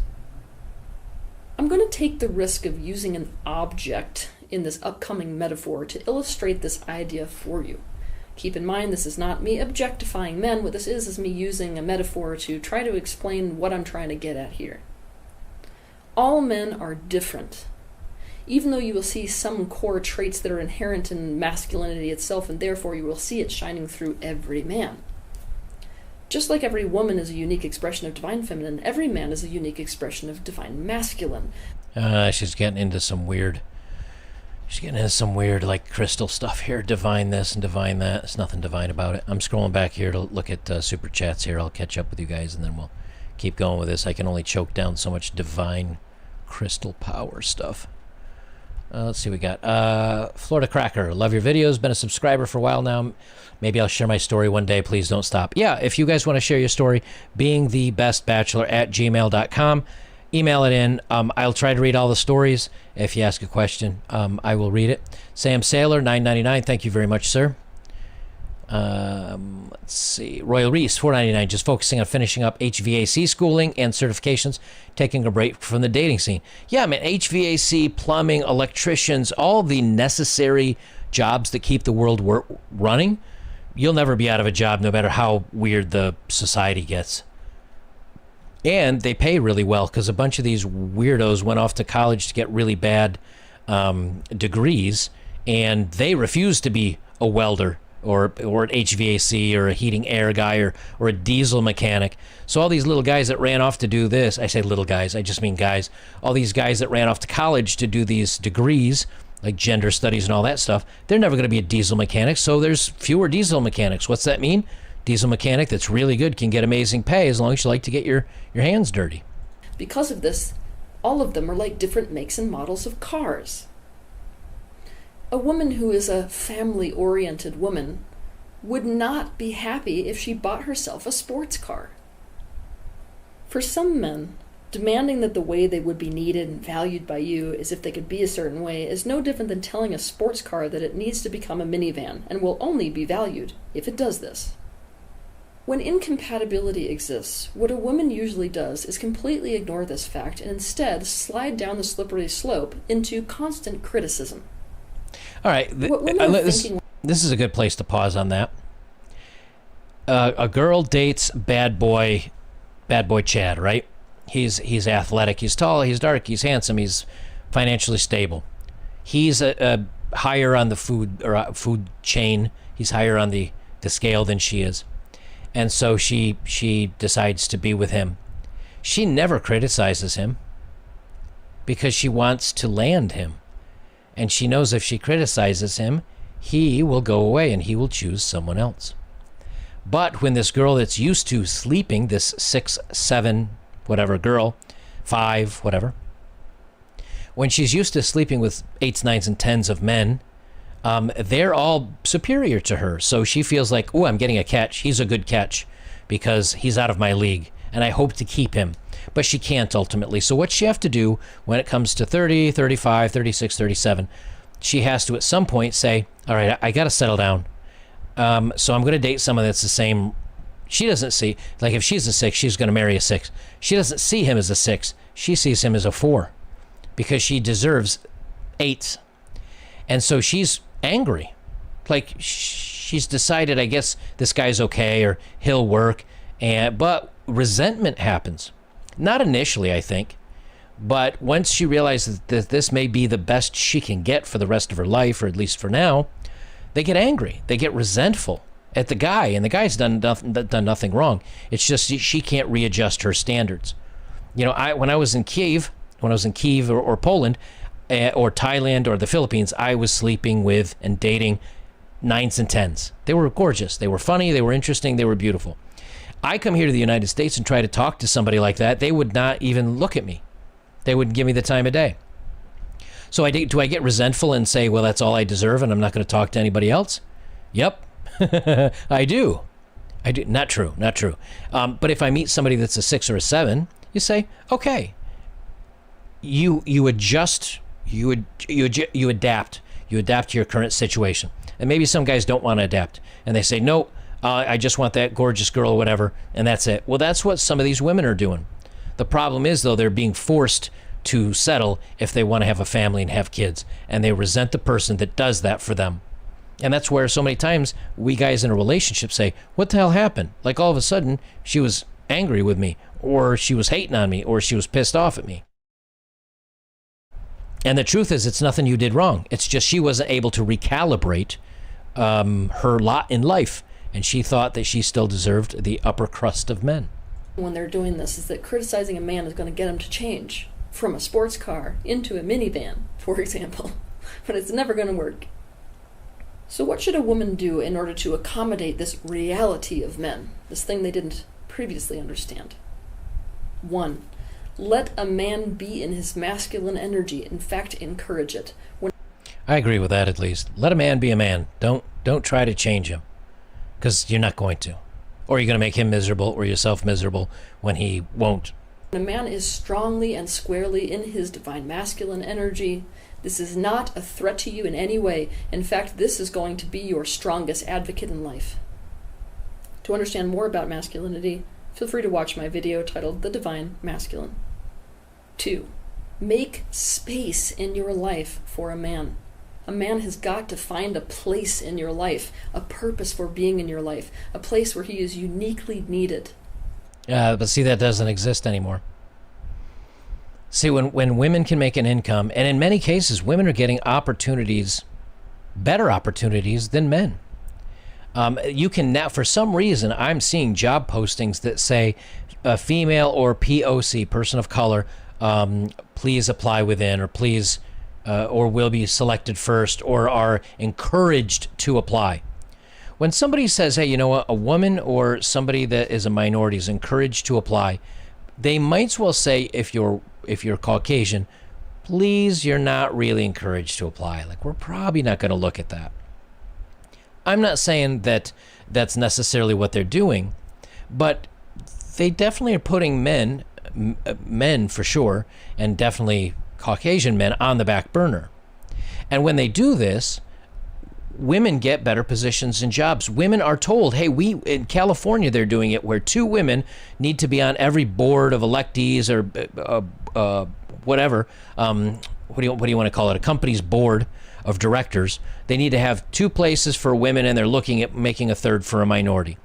I'm going to take the risk of using an object in this upcoming metaphor to illustrate this idea for you. Keep in mind, this is not me objectifying men. What this is me using a metaphor to try to explain what I'm trying to get at here. All men are different. Even though you will see some core traits that are inherent in masculinity itself, and therefore you will see it shining through every man. Just like every woman is a unique expression of divine feminine, every man is a unique expression of divine masculine. She's getting into some weird, like, crystal stuff here. Divine this and divine that. There's nothing divine about it. I'm scrolling back here to look at super chats here. I'll catch up with you guys, and then we'll keep going with this. I can only choke down so much divine crystal power stuff. Let's see what we got. Florida Cracker, love your videos. Been a subscriber for a while now. Maybe I'll share my story one day. Please don't stop. Yeah, if you guys want to share your story, beingthebestbachelor@gmail.com. Email it in. I'll try to read all the stories. If you ask a question, I will read it. Sam Sailor, $9.99. Thank you very much, sir. Let's see. Royal Reese, $4.99. Just focusing on finishing up HVAC schooling and certifications, taking a break from the dating scene. Yeah, man, HVAC, plumbing, electricians, all the necessary jobs that keep the world running. You'll never be out of a job no matter how weird the society gets. And they pay really well because a bunch of these weirdos went off to college to get really bad degrees, and they refuse to be a welder or an HVAC or a heating air guy or a diesel mechanic. So all these little guys that ran off to do this, I say little guys, I just mean guys, all these guys that ran off to college to do these degrees, like gender studies and all that stuff, they're never going to be a diesel mechanic, so there's fewer diesel mechanics. What's that mean? Diesel mechanic that's really good can get amazing pay as long as you like to get your hands dirty. Because of this, all of them are like different makes and models of cars. A woman who is a family-oriented woman would not be happy if she bought herself a sports car. For some men, demanding that the way they would be needed and valued by you is if they could be a certain way is no different than telling a sports car that it needs to become a minivan and will only be valued if it does this. When incompatibility exists, what a woman usually does is completely ignore this fact and instead slide down the slippery slope into constant criticism. All right, this is a good place to pause on that. A girl dates bad boy Chad, right? He's athletic, he's tall, he's dark, he's handsome, he's financially stable. He's higher on the food chain. He's higher on the scale than she is. And so she decides to be with him. She never criticizes him because she wants to land him. And she knows if she criticizes him, he will go away and he will choose someone else. But when this girl that's used to sleeping, this 6, 7, whatever girl, 5, whatever, when she's used to sleeping with 8s, 9s, and 10s of men, they're all superior to her. So she feels like, oh, I'm getting a catch. He's a good catch because he's out of my league, and I hope to keep him. But she can't ultimately. So what she have to do when it comes to 30, 35, 36, 37, she has to at some point say, all right, I got to settle down. So I'm going to date someone that's the same. She doesn't see, like if she's a 6, she's going to marry a 6. She doesn't see him as a 6. She sees him as a 4 because she deserves 8s. And so she's angry. Like she's decided, I guess this guy's okay or he'll work. But resentment happens. Not initially, I think. But once she realizes that this may be the best she can get for the rest of her life, or at least for now, they get angry. They get resentful at the guy, and the guy's done nothing wrong. It's just she can't readjust her standards. You know, when I was in Kiev or Poland, or Thailand or the Philippines, I was sleeping with and dating 9s and 10s. They were gorgeous. They were funny. They were interesting. They were beautiful. I come here to the United States and try to talk to somebody like that. They would not even look at me. They wouldn't give me the time of day. So do I get resentful and say, well, that's all I deserve and I'm not going to talk to anybody else? Yep, I do. Not true. But if I meet somebody that's a 6 or a 7, you say, okay, you adjust, you adapt to your current situation. And maybe some guys don't want to adapt and they say, no, I just want that gorgeous girl or whatever, and that's it. Well, that's what some of these women are doing. The problem is, though, they're being forced to settle if they want to have a family and have kids, and they resent the person that does that for them. And that's where so many times we guys in a relationship say, what the hell happened? Like all of a sudden she was angry with me, or she was hating on me, or she was pissed off at me. And the truth is, it's nothing you did wrong. It's just she wasn't able to recalibrate her lot in life. And she thought that she still deserved the upper crust of men. When they're doing this is that criticizing a man is going to get him to change from a sports car into a minivan, for example. But it's never going to work. So what should a woman do in order to accommodate this reality of men, this thing they didn't previously understand? 1. Let a man be in his masculine energy. In fact, encourage it. I agree with that, at least. Let a man be a man. Don't try to change him, because you're not going to. Or you're going to make him miserable or yourself miserable when he won't. When a man is strongly and squarely in his divine masculine energy, this is not a threat to you in any way. In fact, this is going to be your strongest advocate in life. To understand more about masculinity, feel free to watch my video titled The Divine Masculine. 2. Make space in your life for a man. A man has got to find a place in your life, a purpose for being in your life, a place where he is uniquely needed. But see, that doesn't exist anymore. See, when women can make an income, and in many cases, women are getting opportunities, better opportunities than men. You can now, for some reason, I'm seeing job postings that say female or POC, person of color, please apply within, or please, or will be selected first, or are encouraged to apply. When somebody says, hey, you know what, a woman or somebody that is a minority is encouraged to apply, they might as well say, if you're Caucasian, please, you're not really encouraged to apply. Like, we're probably not going to look at that. I'm not saying that that's necessarily what they're doing, but they definitely are putting men for sure, and definitely Caucasian men on the back burner. And when they do this, women get better positions and jobs. Women are told, hey, in California, they're doing it where 2 women need to be on every board of electees or whatever. What do you want to call it? A company's board of directors. They need to have 2 places for women, and they're looking at making a 3rd for a minority.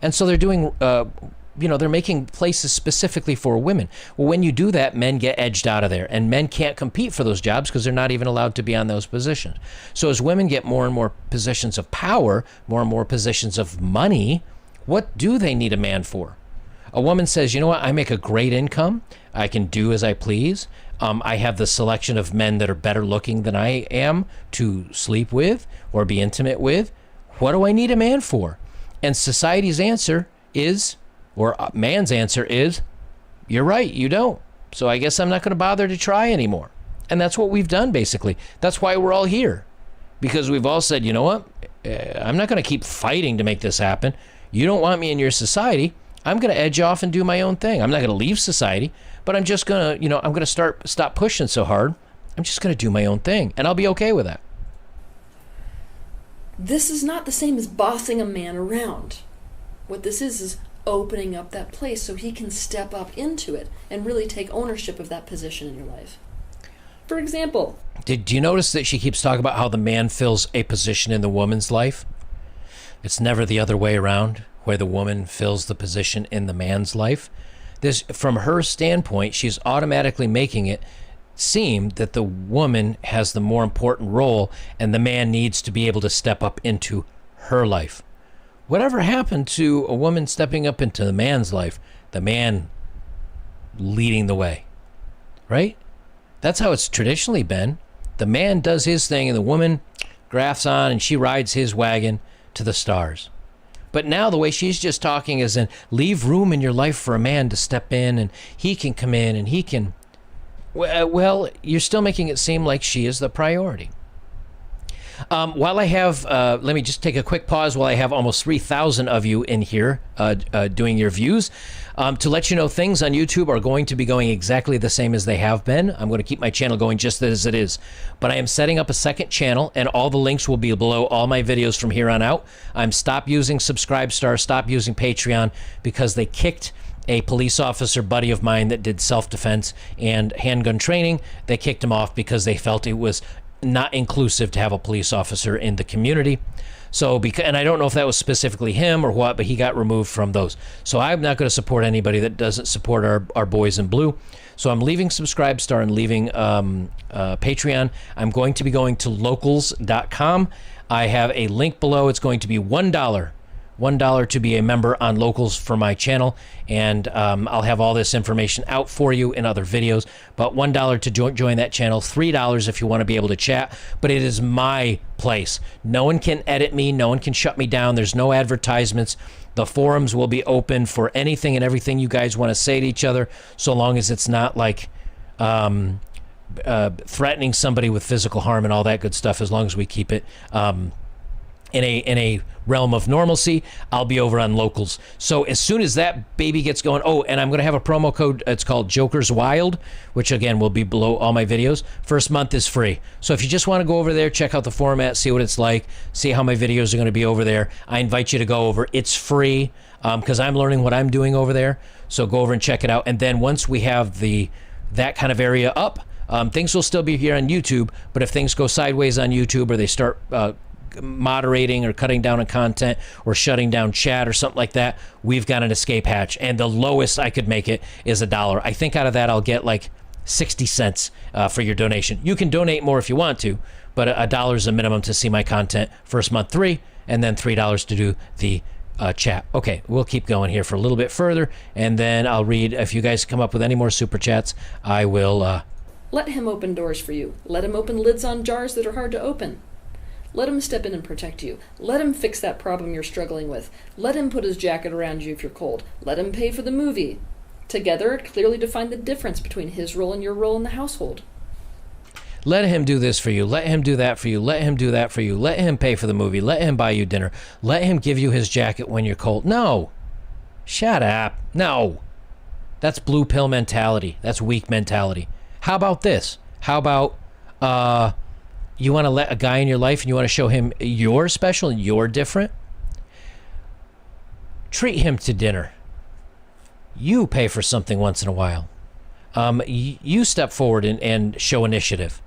And so they're doing, they're making places specifically for women. Well, when you do that, men get edged out of there, and men can't compete for those jobs because they're not even allowed to be on those positions. So as women get more and more positions of power, more and more positions of money, what do they need a man for? A woman says, you know what, I make a great income. I can do as I please. I have the selection of men that are better looking than I am to sleep with or be intimate with. What do I need a man for? And society's answer is, or man's answer is, you're right, you don't. So I guess I'm not going to bother to try anymore. And that's what we've done, basically. That's why we're all here. Because we've all said, you know what? I'm not going to keep fighting to make this happen. You don't want me in your society. I'm going to edge off and do my own thing. I'm not going to leave society, but I'm just going to, I'm going to stop pushing so hard. I'm just going to do my own thing, and I'll be okay with that. This is not the same as bossing a man around. What this is opening up that place so he can step up into it and really take ownership of that position in your life. For example, do you notice that she keeps talking about how the man fills a position in the woman's life? It's never the other way around, where the woman fills the position in the man's life. This, from her standpoint, she's automatically making it seem that the woman has the more important role and the man needs to be able to step up into her life. Whatever happened to a woman stepping up into the man's life, the man leading the way, right? That's how it's traditionally been. The man does his thing and the woman grafts on and she rides his wagon to the stars. But now the way she's just talking is in leave room in your life for a man to step in and he can come in and he can... Well, you're still making it seem like she is the priority. While I have, let me just take a quick pause while I have almost 3,000 of you in here doing your views. To let you know, things on YouTube are going to be going exactly the same as they have been. I'm going to keep my channel going just as it is. But I am setting up a second channel, and all the links will be below all my videos from here on out. I'm stop using Subscribestar, stop using Patreon, because they kicked a police officer buddy of mine that did self-defense and handgun training. They kicked him off because they felt it was not inclusive to have a police officer in the community. So, and I don't know if that was specifically him or what, but he got removed from those. So I'm not going to support anybody that doesn't support our boys in blue. So I'm leaving Subscribestar and leaving Patreon. I'm going to be going to locals.com. I have a link below. It's going to be $1 to be a member on Locals for my channel, and I'll have all this information out for you in other videos. But $1 to join that channel, $3 if you want to be able to chat. But it is my place. No one can edit me. No one can shut me down. There's no advertisements. The forums will be open for anything and everything you guys want to say to each other, so long as it's not like threatening somebody with physical harm and all that good stuff. As long as we keep it in a realm of normalcy, I'll be over on Locals. So as soon as that baby gets going, oh, and I'm going to have a promo code. It's called Joker's Wild, which again will be below all my videos. First month is free. So if you just want to go over there, check out the format, see what it's like, see how my videos are going to be over there, I invite you to go over. It's free because I'm learning what I'm doing over there. So go over and check it out. And then once we have that kind of area up, things will still be here on YouTube. But if things go sideways on YouTube or they start moderating or cutting down on content or shutting down chat or something like that, we've got an escape hatch, and the lowest I could make it is $1. I think out of that I'll get like 60 cents for your donation. You can donate more if you want to, but $1 is a minimum to see my content. First month $3, and then $3 to do the chat. Okay, we'll keep going here for a little bit further, and then I'll read. If you guys come up with any more super chats, I will Let him open doors for you. Let him open lids on jars that are hard to open. Let him step in and protect you. Let him fix that problem you're struggling with. Let him put his jacket around you if you're cold. Let him pay for the movie. Together, clearly define the difference between his role and your role in the household. Let him do this for you. Let him do that for you. Let him do that for you. Let him pay for the movie. Let him buy you dinner. Let him give you his jacket when you're cold. No. Shut up. No. That's blue pill mentality. That's weak mentality. How about this? How about you want to let a guy in your life and you want to show him you're special and you're different? Treat him to dinner. You pay for something once in a while. You step forward and show initiative.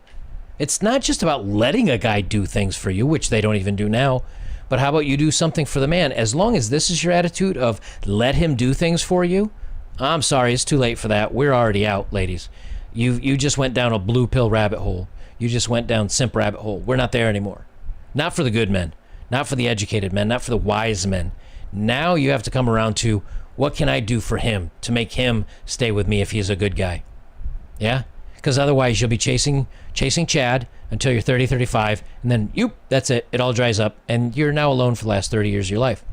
It's not just about letting a guy do things for you, which they don't even do now, but how about you do something for the man? As long as this is your attitude of let him do things for you, I'm sorry, it's too late for that. We're already out, ladies. You just went down a blue pill rabbit hole. You just went down simp rabbit hole. We're not there anymore. Not for the good men. Not for the educated men. Not for the wise men. Now you have to come around to what can I do for him to make him stay with me if he's a good guy? Yeah? Because otherwise you'll be chasing Chad until you're 30, 35, and then, that's it. It all dries up, and you're now alone for the last 30 years of your life.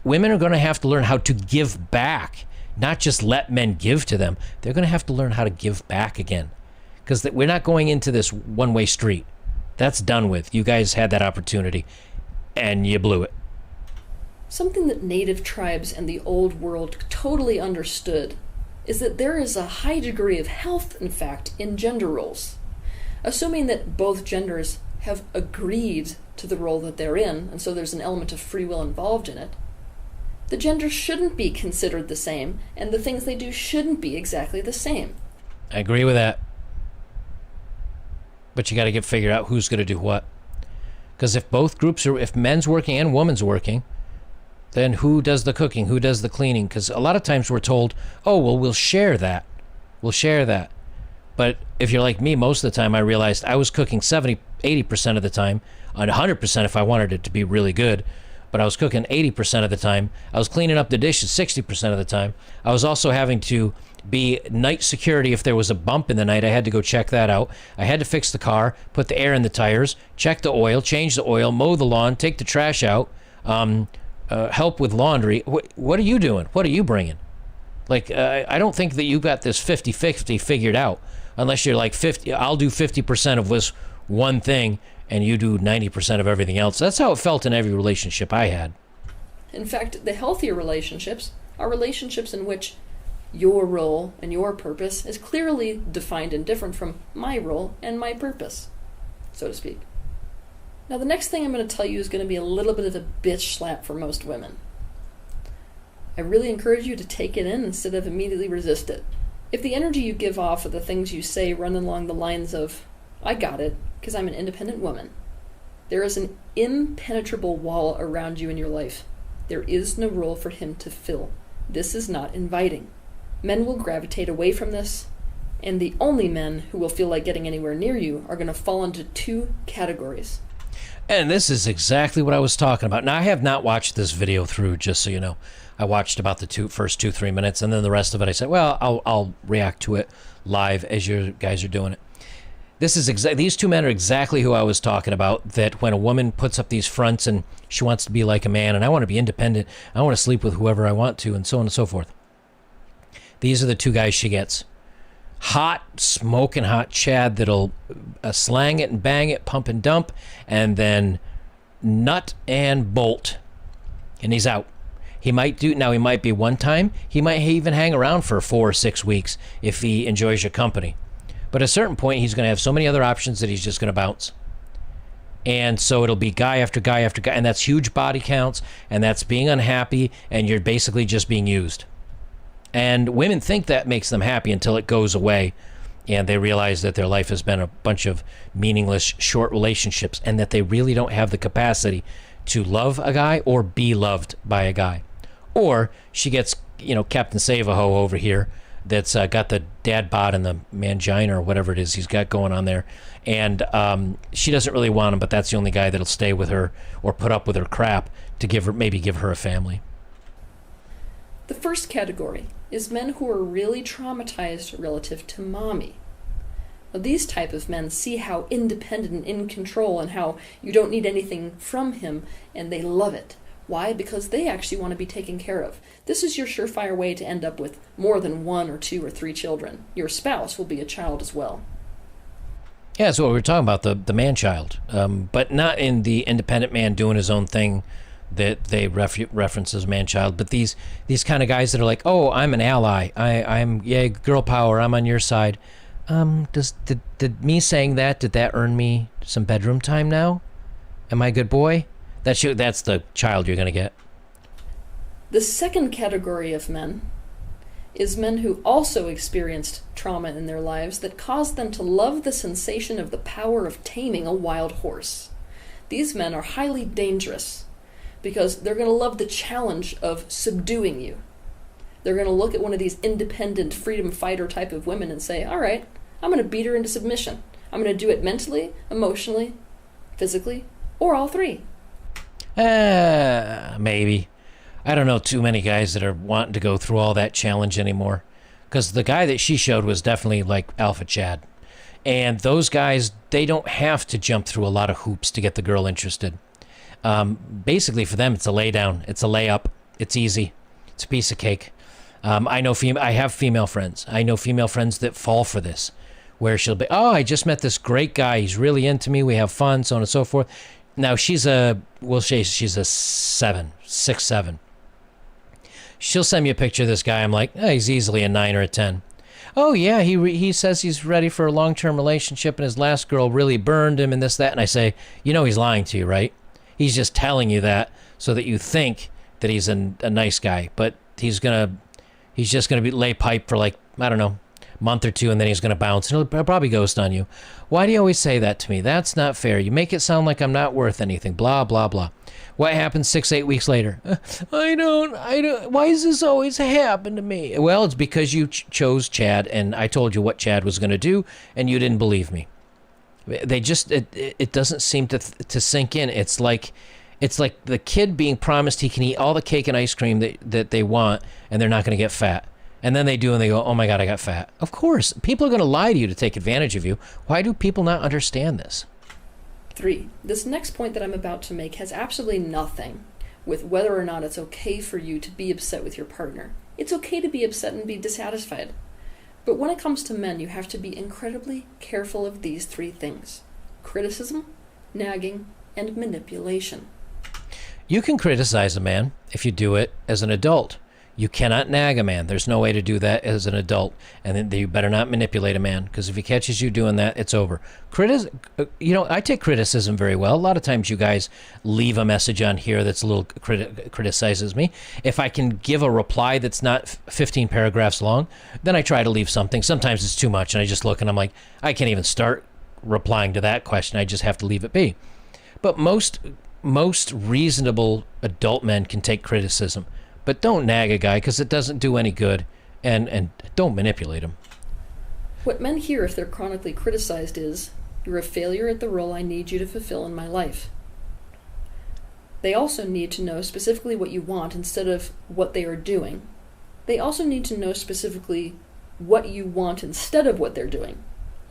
Women are going to have to learn how to give back, not just let men give to them. They're going to have to learn how to give back again. Because we're not going into this one-way street. That's done with. You guys had that opportunity, and you blew it. Something that native tribes and the old world totally understood is that there is a high degree of health, in fact, in gender roles. Assuming that both genders have agreed to the role that they're in, and so there's an element of free will involved in it, the genders shouldn't be considered the same, and the things they do shouldn't be exactly the same. I agree with that. But you got to get figured out who's going to do what. Because if both groups are, if men's working and women's working, then who does the cooking? Who does the cleaning? Because a lot of times we're told, oh, well, we'll share that. We'll share that. But if you're like me, most of the time I realized I was cooking 70, 80% of the time, and 100% if I wanted it to be really good. But I was cooking 80% of the time. I was cleaning up the dishes 60% of the time. I was also having to be night security. If there was a bump in the night, I had to go check that out. I had to fix the car, put the air in the tires, check the oil, change the oil, mow the lawn, take the trash out, help with laundry. What are you doing? What are you bringing? Like, I don't think that you got this 50-50 figured out, unless you're like 50. I'll do 50% of this one thing, and you do 90% of everything else. That's how it felt in every relationship I had. In fact, the healthier relationships are relationships in which your role and your purpose is clearly defined and different from my role and my purpose, so to speak. Now, the next thing I'm going to tell you is going to be a little bit of a bitch slap for most women. I really encourage you to take it in instead of immediately resist it. If the energy you give off or the things you say run along the lines of, I got it, because I'm an independent woman, There is an impenetrable wall around you in your life. There is no role for him to fill. This is not inviting. Men will gravitate away from this, and the only men who will feel like getting anywhere near you are going to fall into two categories. And this is exactly what I was talking about. Now, I have not watched this video through, just so you know. I watched about the first 2-3 minutes, and then the rest of it I said, well, I'll react to it live as you guys are doing it. These two men are exactly who I was talking about, that when a woman puts up these fronts and she wants to be like a man, and I want to be independent, I want to sleep with whoever I want to, and so on and so forth. These are the two guys she gets. Hot, smoking hot Chad that'll slang it and bang it, pump and dump, and then nut and bolt. And he's out. He might be one time, he might even hang around for 4 or 6 weeks if he enjoys your company. But at a certain point, he's going to have so many other options that he's just going to bounce. And so it'll be guy after guy after guy, and that's huge body counts, and that's being unhappy, and you're basically just being used. And women think that makes them happy until it goes away, and they realize that their life has been a bunch of meaningless, short relationships, and that they really don't have the capacity to love a guy or be loved by a guy. Or she gets, Captain Save-A-Ho over here, that's got the dad bod and the mangina or whatever it is he's got going on there. And she doesn't really want him, but that's the only guy that'll stay with her or put up with her crap to maybe give her a family. The first category is men who are really traumatized relative to mommy. Now, these type of men see how independent and in control and how you don't need anything from him, and they love it. Why? Because they actually want to be taken care of. This is your surefire way to end up with more than 1 or 2 or 3 children. Your spouse will be a child as well. Yeah, that's what we were talking about, the man-child. But not in the independent man doing his own thing that they reference as man-child, but these kind of guys that are like, oh, I'm an ally. I'm girl power. I'm on your side. Did me saying that, did that earn me some bedroom time now? Am I a good boy? That's the child you're going to get. The second category of men is men who also experienced trauma in their lives that caused them to love the sensation of the power of taming a wild horse. These men are highly dangerous because they're going to love the challenge of subduing you. They're going to look at one of these independent freedom fighter type of women and say, all right, I'm going to beat her into submission. I'm going to do it mentally, emotionally, physically, or all three. Maybe. I don't know too many guys that are wanting to go through all that challenge anymore. Because the guy that she showed was definitely like Alpha Chad. And those guys, they don't have to jump through a lot of hoops to get the girl interested. Basically for them, it's a lay down. It's a layup. It's easy. It's a piece of cake. I have female friends. I know female friends that fall for this. Where she'll be, oh, I just met this great guy. He's really into me. We have fun, so on and so forth. Now, she's a 6'7". She'll send me a picture of this guy. I'm like, oh, he's easily a 9 or a 10. Oh, yeah, he says he's ready for a long-term relationship, and his last girl really burned him and this, that. And I say, he's lying to you, right? He's just telling you that so that you think that he's a nice guy. But he's just going to lay pipe for like, I don't know, month or two, and then he's going to bounce, and he'll probably ghost on you. Why do you always say that to me? That's not fair. You make it sound like I'm not worth anything. Blah, blah, blah. What happens 6-8 weeks later? I don't. Why does this always happen to me? Well, it's because you chose Chad, and I told you what Chad was going to do, and you didn't believe me. It doesn't seem to sink in. It's like the kid being promised he can eat all the cake and ice cream that they want, and they're not going to get fat. And then they do, and they go, oh my God, I got fat. Of course, people are going to lie to you to take advantage of you. Why do people not understand this? 3. This next point that I'm about to make has absolutely nothing with whether or not it's okay for you to be upset with your partner. It's okay to be upset and be dissatisfied. But when it comes to men, you have to be incredibly careful of these 3 things: criticism, nagging, and manipulation. You can criticize a man if you do it as an adult. You cannot nag a man. There's no way to do that as an adult. And then you better not manipulate a man, because if he catches you doing that, it's over. I take criticism very well. A lot of times you guys leave a message on here that's a little criticizes me. If I can give a reply that's not 15 paragraphs long, then I try to leave something. Sometimes it's too much, and I just look and I'm like, I can't even start replying to that question. I just have to leave it be. But most reasonable adult men can take criticism, but don't nag a guy because it doesn't do any good, and don't manipulate him. What men hear if they're chronically criticized is, "You're a failure at the role I need you to fulfill in my life." They also need to know specifically what you want instead of what they are doing. They also need to know specifically what you want instead of what they're doing,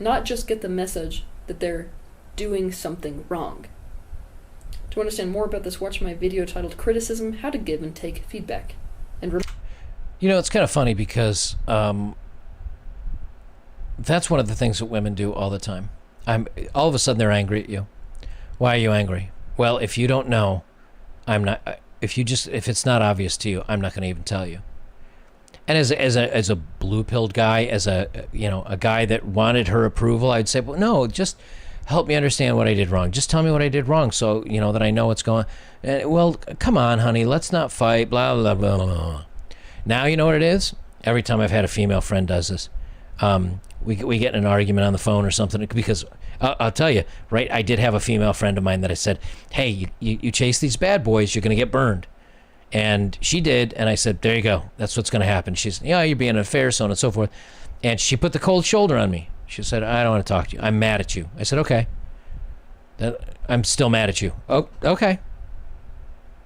not just get the message that they're doing something wrong. To understand more about this, watch my video titled Criticism, How to Give and Take Feedback. And it's kind of funny because that's one of the things that women do all the time. All of a sudden they're angry at you. Why are you angry? Well, if you don't know, I'm not. If it's not obvious to you, I'm not going to even tell you. And as a blue-pilled guy, as a guy that wanted her approval, I'd say, well, no, just help me understand what I did wrong. Just tell me what I did wrong, so that I know what's going on. Well, come on, honey, let's not fight. Blah blah blah blah. Now you know what it is. Every time I've had a female friend does this, we get in an argument on the phone or something, because I'll tell you, right? I did have a female friend of mine that I said, hey, you chase these bad boys, you're going to get burned. And she did, and I said, there you go. That's what's going to happen. She's, you're being unfair, so on and so forth. And she put the cold shoulder on me. She said, I don't want to talk to you. I'm mad at you. I said, okay. I'm still mad at you. Oh, okay.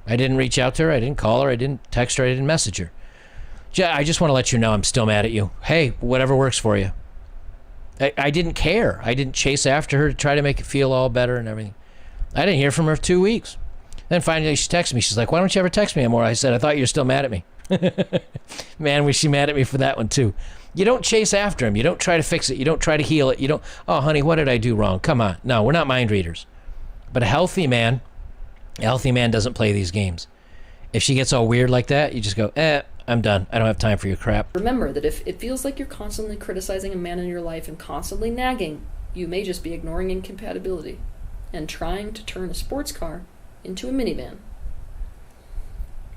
I didn't reach out to her. I didn't call her. I didn't text her. I didn't message her. I just want to let you know I'm still mad at you. Hey, whatever works for you. I didn't care. I didn't chase after her to try to make it feel all better and everything. I didn't hear from her for 2 weeks. Then finally she texted me. She's like, why don't you ever text me anymore? I said, I thought you were still mad at me. Man, was she mad at me for that one too. You don't chase after him. You don't try to fix it. You don't try to heal it. You don't, oh, honey, what did I do wrong? Come on. No, we're not mind readers. But a healthy man doesn't play these games. If she gets all weird like that, you just go, I'm done. I don't have time for your crap. Remember that if it feels like you're constantly criticizing a man in your life and constantly nagging, you may just be ignoring incompatibility and trying to turn a sports car into a minivan.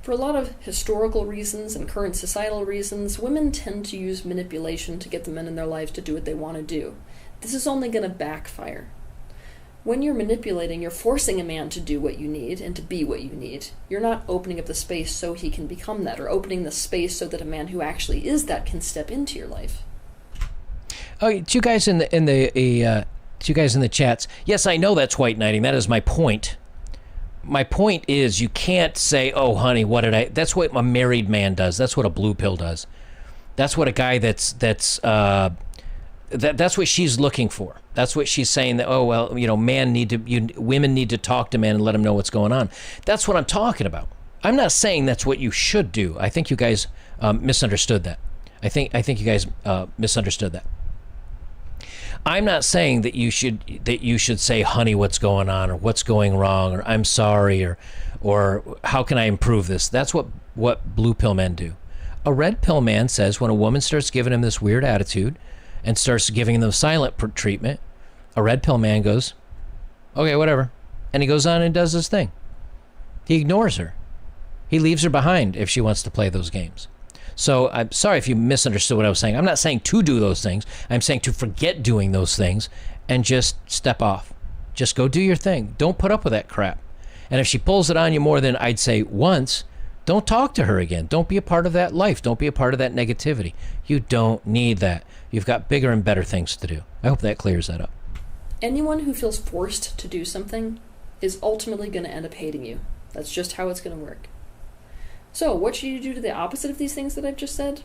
For a lot of historical reasons and current societal reasons, women tend to use manipulation to get the men in their lives to do what they want to do. This is only going to backfire. When you're manipulating, you're forcing a man to do what you need and to be what you need. You're not opening up the space so he can become that, or opening the space so that a man who actually is that can step into your life. Oh, you guys in the chats. Yes, I know that's white knighting. That is my point. My point is, you can't say, oh, honey, what did I... That's what a married man does. That's what a blue pill does. That's what a guy that's what she's looking for. That's what she's saying, that, oh, well, women need to talk to men and let them know what's going on. That's what I'm talking about. I'm not saying that's what you should do. I think you guys misunderstood that. I think you guys misunderstood that. I'm not saying that you should say, honey, what's going on, or what's going wrong, or I'm sorry, or how can I improve this? That's what blue pill men do. A red pill man says, when a woman starts giving him this weird attitude and starts giving them silent treatment, a red pill man goes, okay, whatever. And he goes on and does his thing. He ignores her. He leaves her behind if she wants to play those games. So I'm sorry if you misunderstood what I was saying. I'm not saying to do those things. I'm saying to forget doing those things and just step off. Just go do your thing. Don't put up with that crap. And if she pulls it on you more than, I'd say, once, don't talk to her again. Don't be a part of that life. Don't be a part of that negativity. You don't need that. You've got bigger and better things to do. I hope that clears that up. Anyone who feels forced to do something is ultimately going to end up hating you. That's just how it's going to work. So, what should you do to the opposite of these things that I've just said?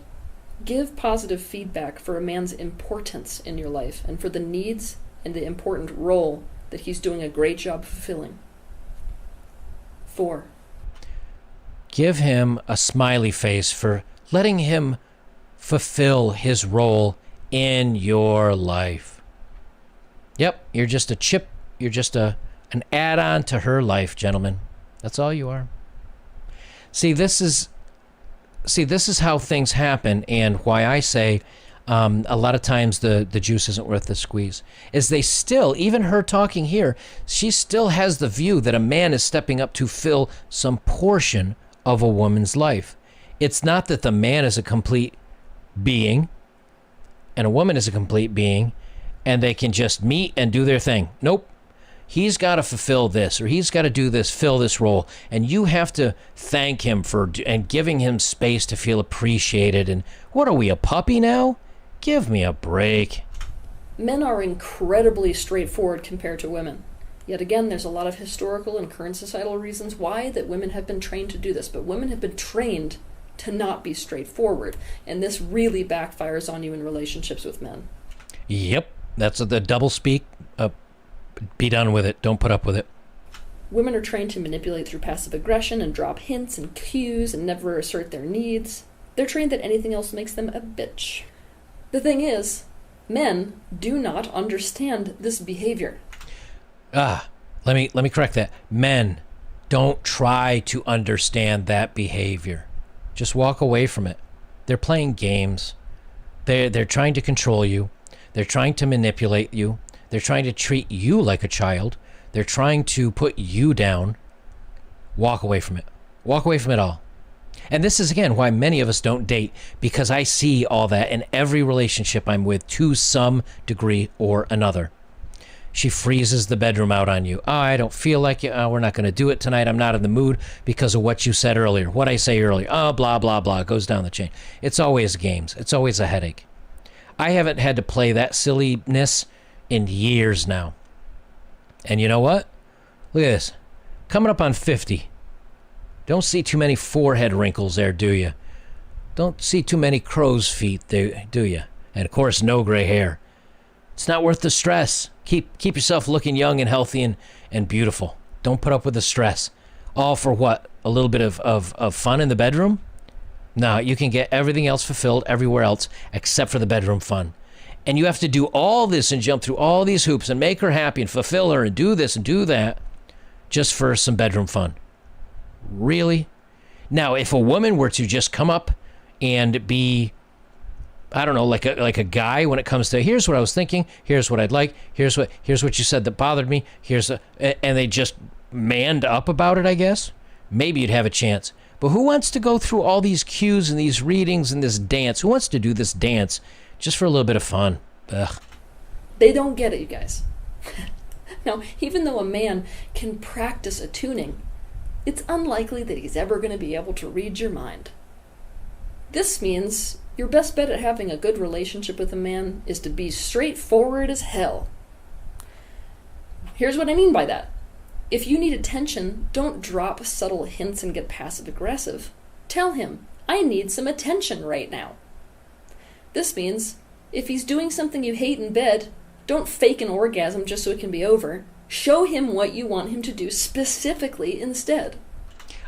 Give positive feedback for a man's importance in your life and for the needs and the important role that he's doing a great job fulfilling. 4. Give him a smiley face for letting him fulfill his role in your life. Yep, you're just a chip. You're just an add-on to her life, gentlemen. That's all you are. See, this is how things happen, and why I say a lot of times the juice isn't worth the squeeze. Is they still, even her talking here, she still has the view that a man is stepping up to fill some portion of a woman's life. It's not that the man is a complete being and a woman is a complete being and they can just meet and do their thing. Nope. he's got to fulfill this, or he's got to do this, fill this role, and you have to thank him for and giving him space to feel appreciated. And what are we, a puppy now? Give me a break. Men are incredibly straightforward compared to women. Yet again, there's a lot of historical and current societal reasons why that women have been trained to do this, but women have been trained to not be straightforward, and this really backfires on you in relationships with men. Yep, that's the double speak. Be done with it. Don't put up with it. Women are trained to manipulate through passive aggression and drop hints and cues and never assert their needs. They're trained that anything else makes them a bitch. The thing is, men do not understand this behavior. Let me correct that. Men, don't try to understand that behavior. Just walk away from it. They're playing games. They're trying to control you. They're trying to manipulate you. They're trying to treat you like a child. They're trying to put you down. Walk away from it. Walk away from it all. And this is, again, why many of us don't date, because I see all that in every relationship I'm with to some degree or another. She freezes the bedroom out on you. Oh, I don't feel like it. Oh, we're not going to do it tonight. I'm not in the mood because of what you said earlier. What I say earlier. Oh, blah, blah, blah. It goes down the chain. It's always games. It's always a headache. I haven't had to play that silliness in years now. And you know what? Look at this. Coming up on 50. Don't see too many forehead wrinkles there, do you? Don't see too many crow's feet, do you? And of course, no gray hair. It's not worth the stress. Keep yourself looking young and healthy and beautiful. Don't put up with the stress. All for what? A little bit of fun in the bedroom? No, you can get everything else fulfilled everywhere else except for the bedroom fun. And you have to do all this and jump through all these hoops and make her happy and fulfill her and do this and do that just for some bedroom fun. Really? Now, if a woman were to just come up and be, I don't know, like a guy when it comes to, here's what I was thinking, here's what I'd like, here's what you said that bothered me, and they just manned up about it, I guess, maybe you'd have a chance. But who wants to go through all these cues and these readings and this dance? Who wants to do this dance just for a little bit of fun? Ugh. They don't get it, you guys. Now, even though a man can practice attuning, it's unlikely that he's ever going to be able to read your mind. This means your best bet at having a good relationship with a man is to be straightforward as hell. Here's what I mean by that. If you need attention, don't drop subtle hints and get passive aggressive. Tell him, I need some attention right now. This means, if he's doing something you hate in bed, don't fake an orgasm just so it can be over. Show him what you want him to do specifically instead.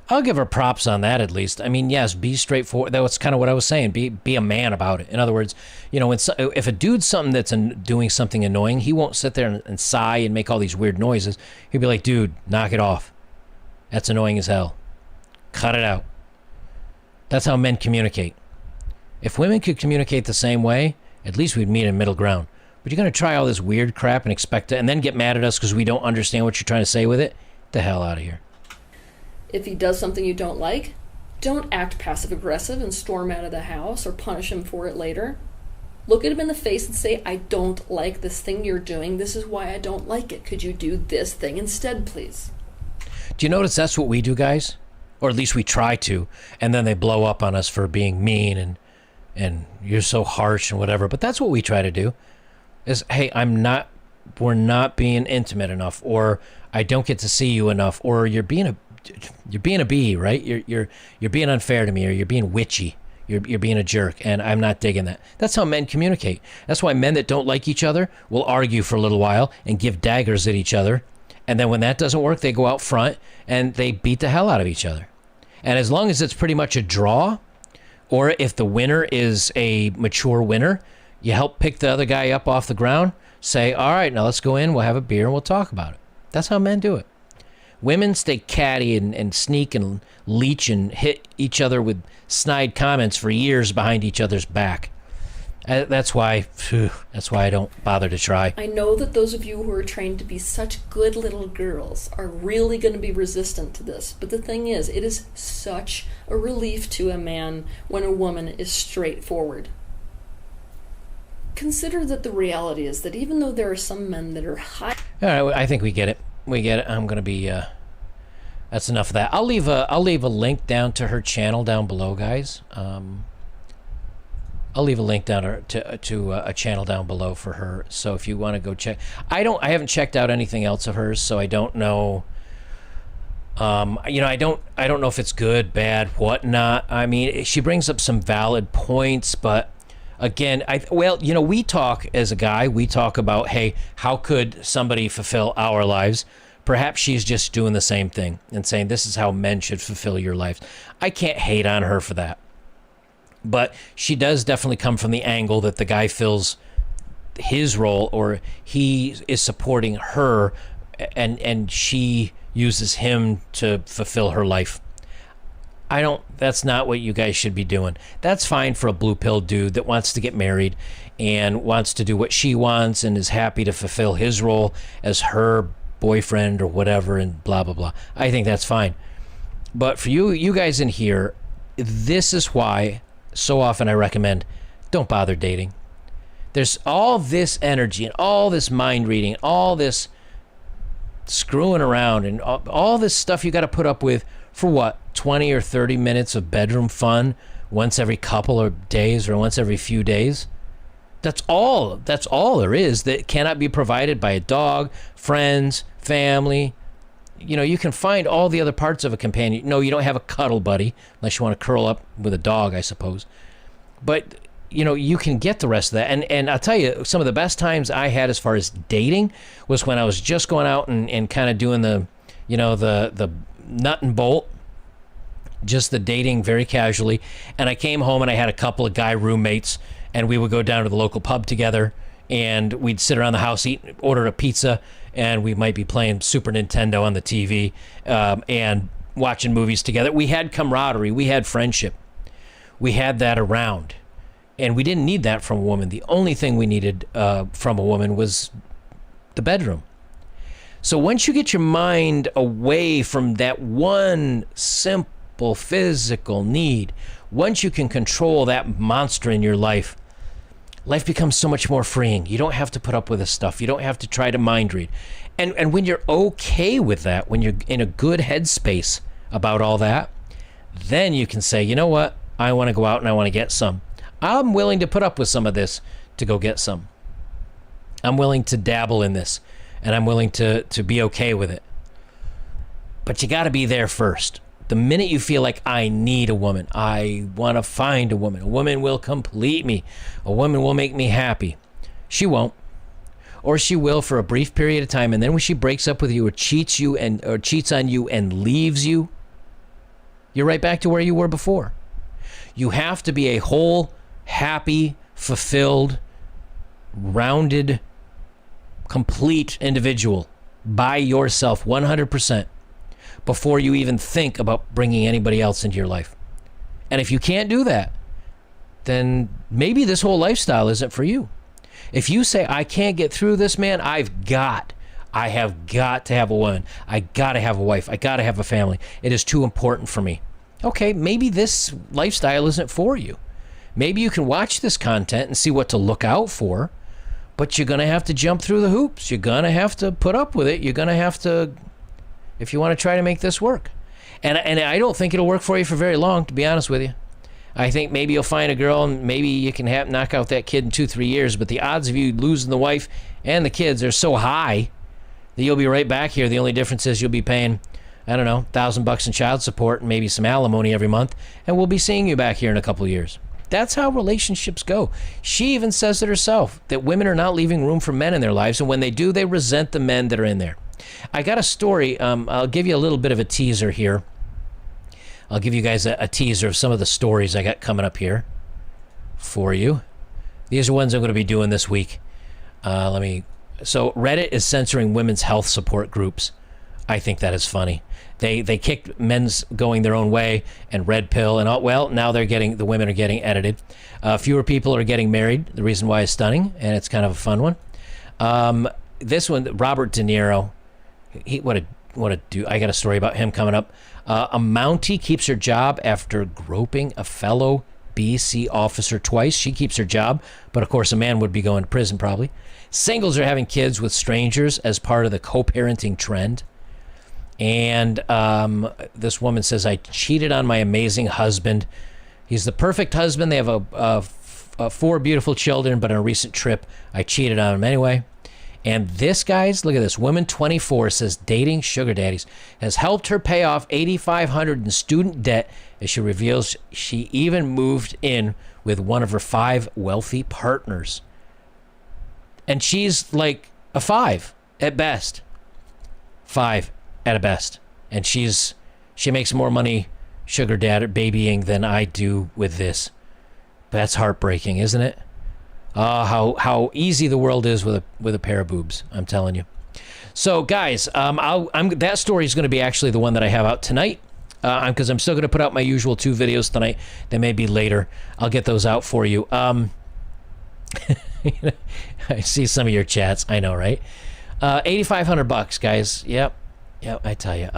I'll give her props on that, at least. I mean, yes, be straightforward. That's kind of what I was saying. Be a man about it. In other words, you know, if a dude's something that's doing something annoying, he won't sit there and sigh and make all these weird noises. He'll be like, dude, knock it off. That's annoying as hell. Cut it out. That's how men communicate. If women could communicate the same way, at least we'd meet in middle ground. But you're going to try all this weird crap and expect it, and then get mad at us because we don't understand what you're trying to say with it? Get the hell out of here. If he does something you don't like, don't act passive-aggressive and storm out of the house or punish him for it later. Look at him in the face and say, I don't like this thing you're doing. This is why I don't like it. Could you do this thing instead, please? Do you notice that's what we do, guys? Or at least we try to, and then they blow up on us for being mean and you're so harsh and whatever. But that's what we try to do. Is, hey, we're not being intimate enough, or I don't get to see you enough, or you're being a bee, right? You're being unfair to me, or you're being witchy. You're being a jerk, and I'm not digging that. That's how men communicate. That's why men that don't like each other will argue for a little while and give daggers at each other, and then when that doesn't work, they go out front and they beat the hell out of each other. And as long as it's pretty much a draw, or if the winner is a mature winner, you help pick the other guy up off the ground, say, all right, now let's go in, we'll have a beer, and we'll talk about it. That's how men do it. Women stay catty and sneak and leech and hit each other with snide comments for years behind each other's back. That's why I don't bother to try. I know that those of you who are trained to be such good little girls are really going to be resistant to this. But the thing is, it is such a relief to a man when a woman is straightforward. Consider that the reality is that even though there are some men that are high... All right, I think we get it. We get it. I'm going to be... that's enough of that. I'll leave a link down to her channel down below, guys. I'll leave a link down to a channel down below for her. So if you want to go check... I haven't checked out anything else of hers, so I don't know... I don't know if it's good, bad, whatnot. I mean, she brings up some valid points, but again, we talk as a guy, we talk about, hey, how could somebody fulfill our lives? Perhaps she's just doing the same thing and saying this is how men should fulfill your lives. I can't hate on her for that. But she does definitely come from the angle that the guy fills his role, or he is supporting her, and she uses him to fulfill her life. That's not what you guys should be doing. That's fine for a blue pill dude that wants to get married and wants to do what she wants and is happy to fulfill his role as her boyfriend or whatever and blah, blah, blah. I think that's fine. But for you guys in here, this is why so often I recommend don't bother dating. There's all this energy and all this mind reading, all this screwing around and all this stuff you got to put up with for what, 20 or 30 minutes of bedroom fun once every couple of days or once every few days. That's all there is that cannot be provided by a dog, friends, family. You can find all the other parts of a companion. No, you don't have a cuddle buddy unless you want to curl up with a dog, I suppose. But you can get the rest of that. And I'll tell you, some of the best times I had as far as dating was when I was just going out and kind of doing the nut and bolt, just the dating very casually. And I came home and I had a couple of guy roommates, and we would go down to the local pub together, and we'd sit around the house, order a pizza, and we might be playing Super Nintendo on the TV and watching movies together. We had camaraderie. We had friendship. We had that around. And we didn't need that from a woman. The only thing we needed from a woman was the bedroom. So once you get your mind away from that one simple physical need, once you can control that monster in your life, life becomes so much more freeing. You don't have to put up with this stuff. You don't have to try to mind read. And when you're okay with that, when you're in a good headspace about all that, then you can say, you know what? I want to go out and I want to get some. I'm willing to put up with some of this to go get some. I'm willing to dabble in this, and I'm willing to be okay with it. But you got to be there first. The minute you feel like I need a woman, I want to find a woman will complete me, a woman will make me happy. She won't. Or she will for a brief period of time, and then when she breaks up with you or cheats on you and leaves you, you're right back to where you were before. You have to be a whole, happy, fulfilled, rounded, complete individual by yourself 100% before you even think about bringing anybody else into your life. And if you can't do that, then maybe this whole lifestyle isn't for you. If you say, I can't get through this, man, I have got to have a woman. I got to have a wife. I got to have a family. It is too important for me. Okay, maybe this lifestyle isn't for you. Maybe you can watch this content and see what to look out for, but you're going to have to jump through the hoops. You're going to have to put up with it. You're going to have to, if you want to try to make this work. And I don't think it'll work for you for very long, to be honest with you. I think maybe you'll find a girl and maybe you can knock out that kid in 2-3 years, but the odds of you losing the wife and the kids are so high that you'll be right back here. The only difference is you'll be paying, I don't know, $1,000 in child support and maybe some alimony every month, and we'll be seeing you back here in a couple of years. That's how relationships go. She even says it herself, that women are not leaving room for men in their lives, and when they do, they resent the men that are in there. I got a story. I'll give you a little bit of a teaser here. I'll give you guys a teaser of some of the stories I got coming up here for you. These are ones I'm going to be doing this week. So Reddit is censoring women's health support groups. I think that is funny. They kicked men's going their own way and red pill and all. Well, now the women are getting edited. Fewer people are getting married. The reason why is stunning, and it's kind of a fun one. This one, Robert De Niro. I got a story about him coming up. A Mountie keeps her job after groping a fellow BC officer twice. She keeps her job, but of course a man would be going to prison probably. Singles are having kids with strangers as part of the co-parenting trend. And this woman says, I cheated on my amazing husband. He's the perfect husband. They have 4 beautiful children, but on a recent trip, I cheated on him anyway. And this, guys, look at this. Woman 24 says dating sugar daddies has helped her pay off $8,500 in student debt, as she reveals she even moved in with one of her 5 wealthy partners. And she's like a 5 at best. 5 at a best. And she makes more money sugar dad babying than I do with this. That's heartbreaking, isn't it? How easy the world is with a pair of boobs, I'm telling you. So, guys, that story is going to be actually the one that I have out tonight, because I'm still going to put out my usual 2 videos tonight. They may be later. I'll get those out for you. I see some of your chats. I know, right? $8,500, guys. Yep, I tell you.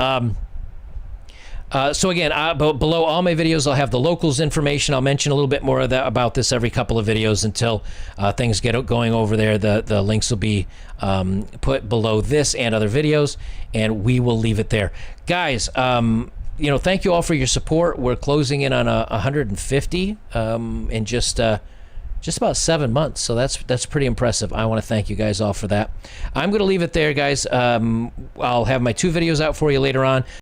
So again, below all my videos, I'll have the locals information. I'll mention a little bit more of that about this every couple of videos until things get going over there. The links will be put below this and other videos, and we will leave it there. Guys, thank you all for your support. We're closing in on 150 in just about 7 months, so that's pretty impressive. I want to thank you guys all for that. I'm going to leave it there, guys. I'll have my 2 videos out for you later on.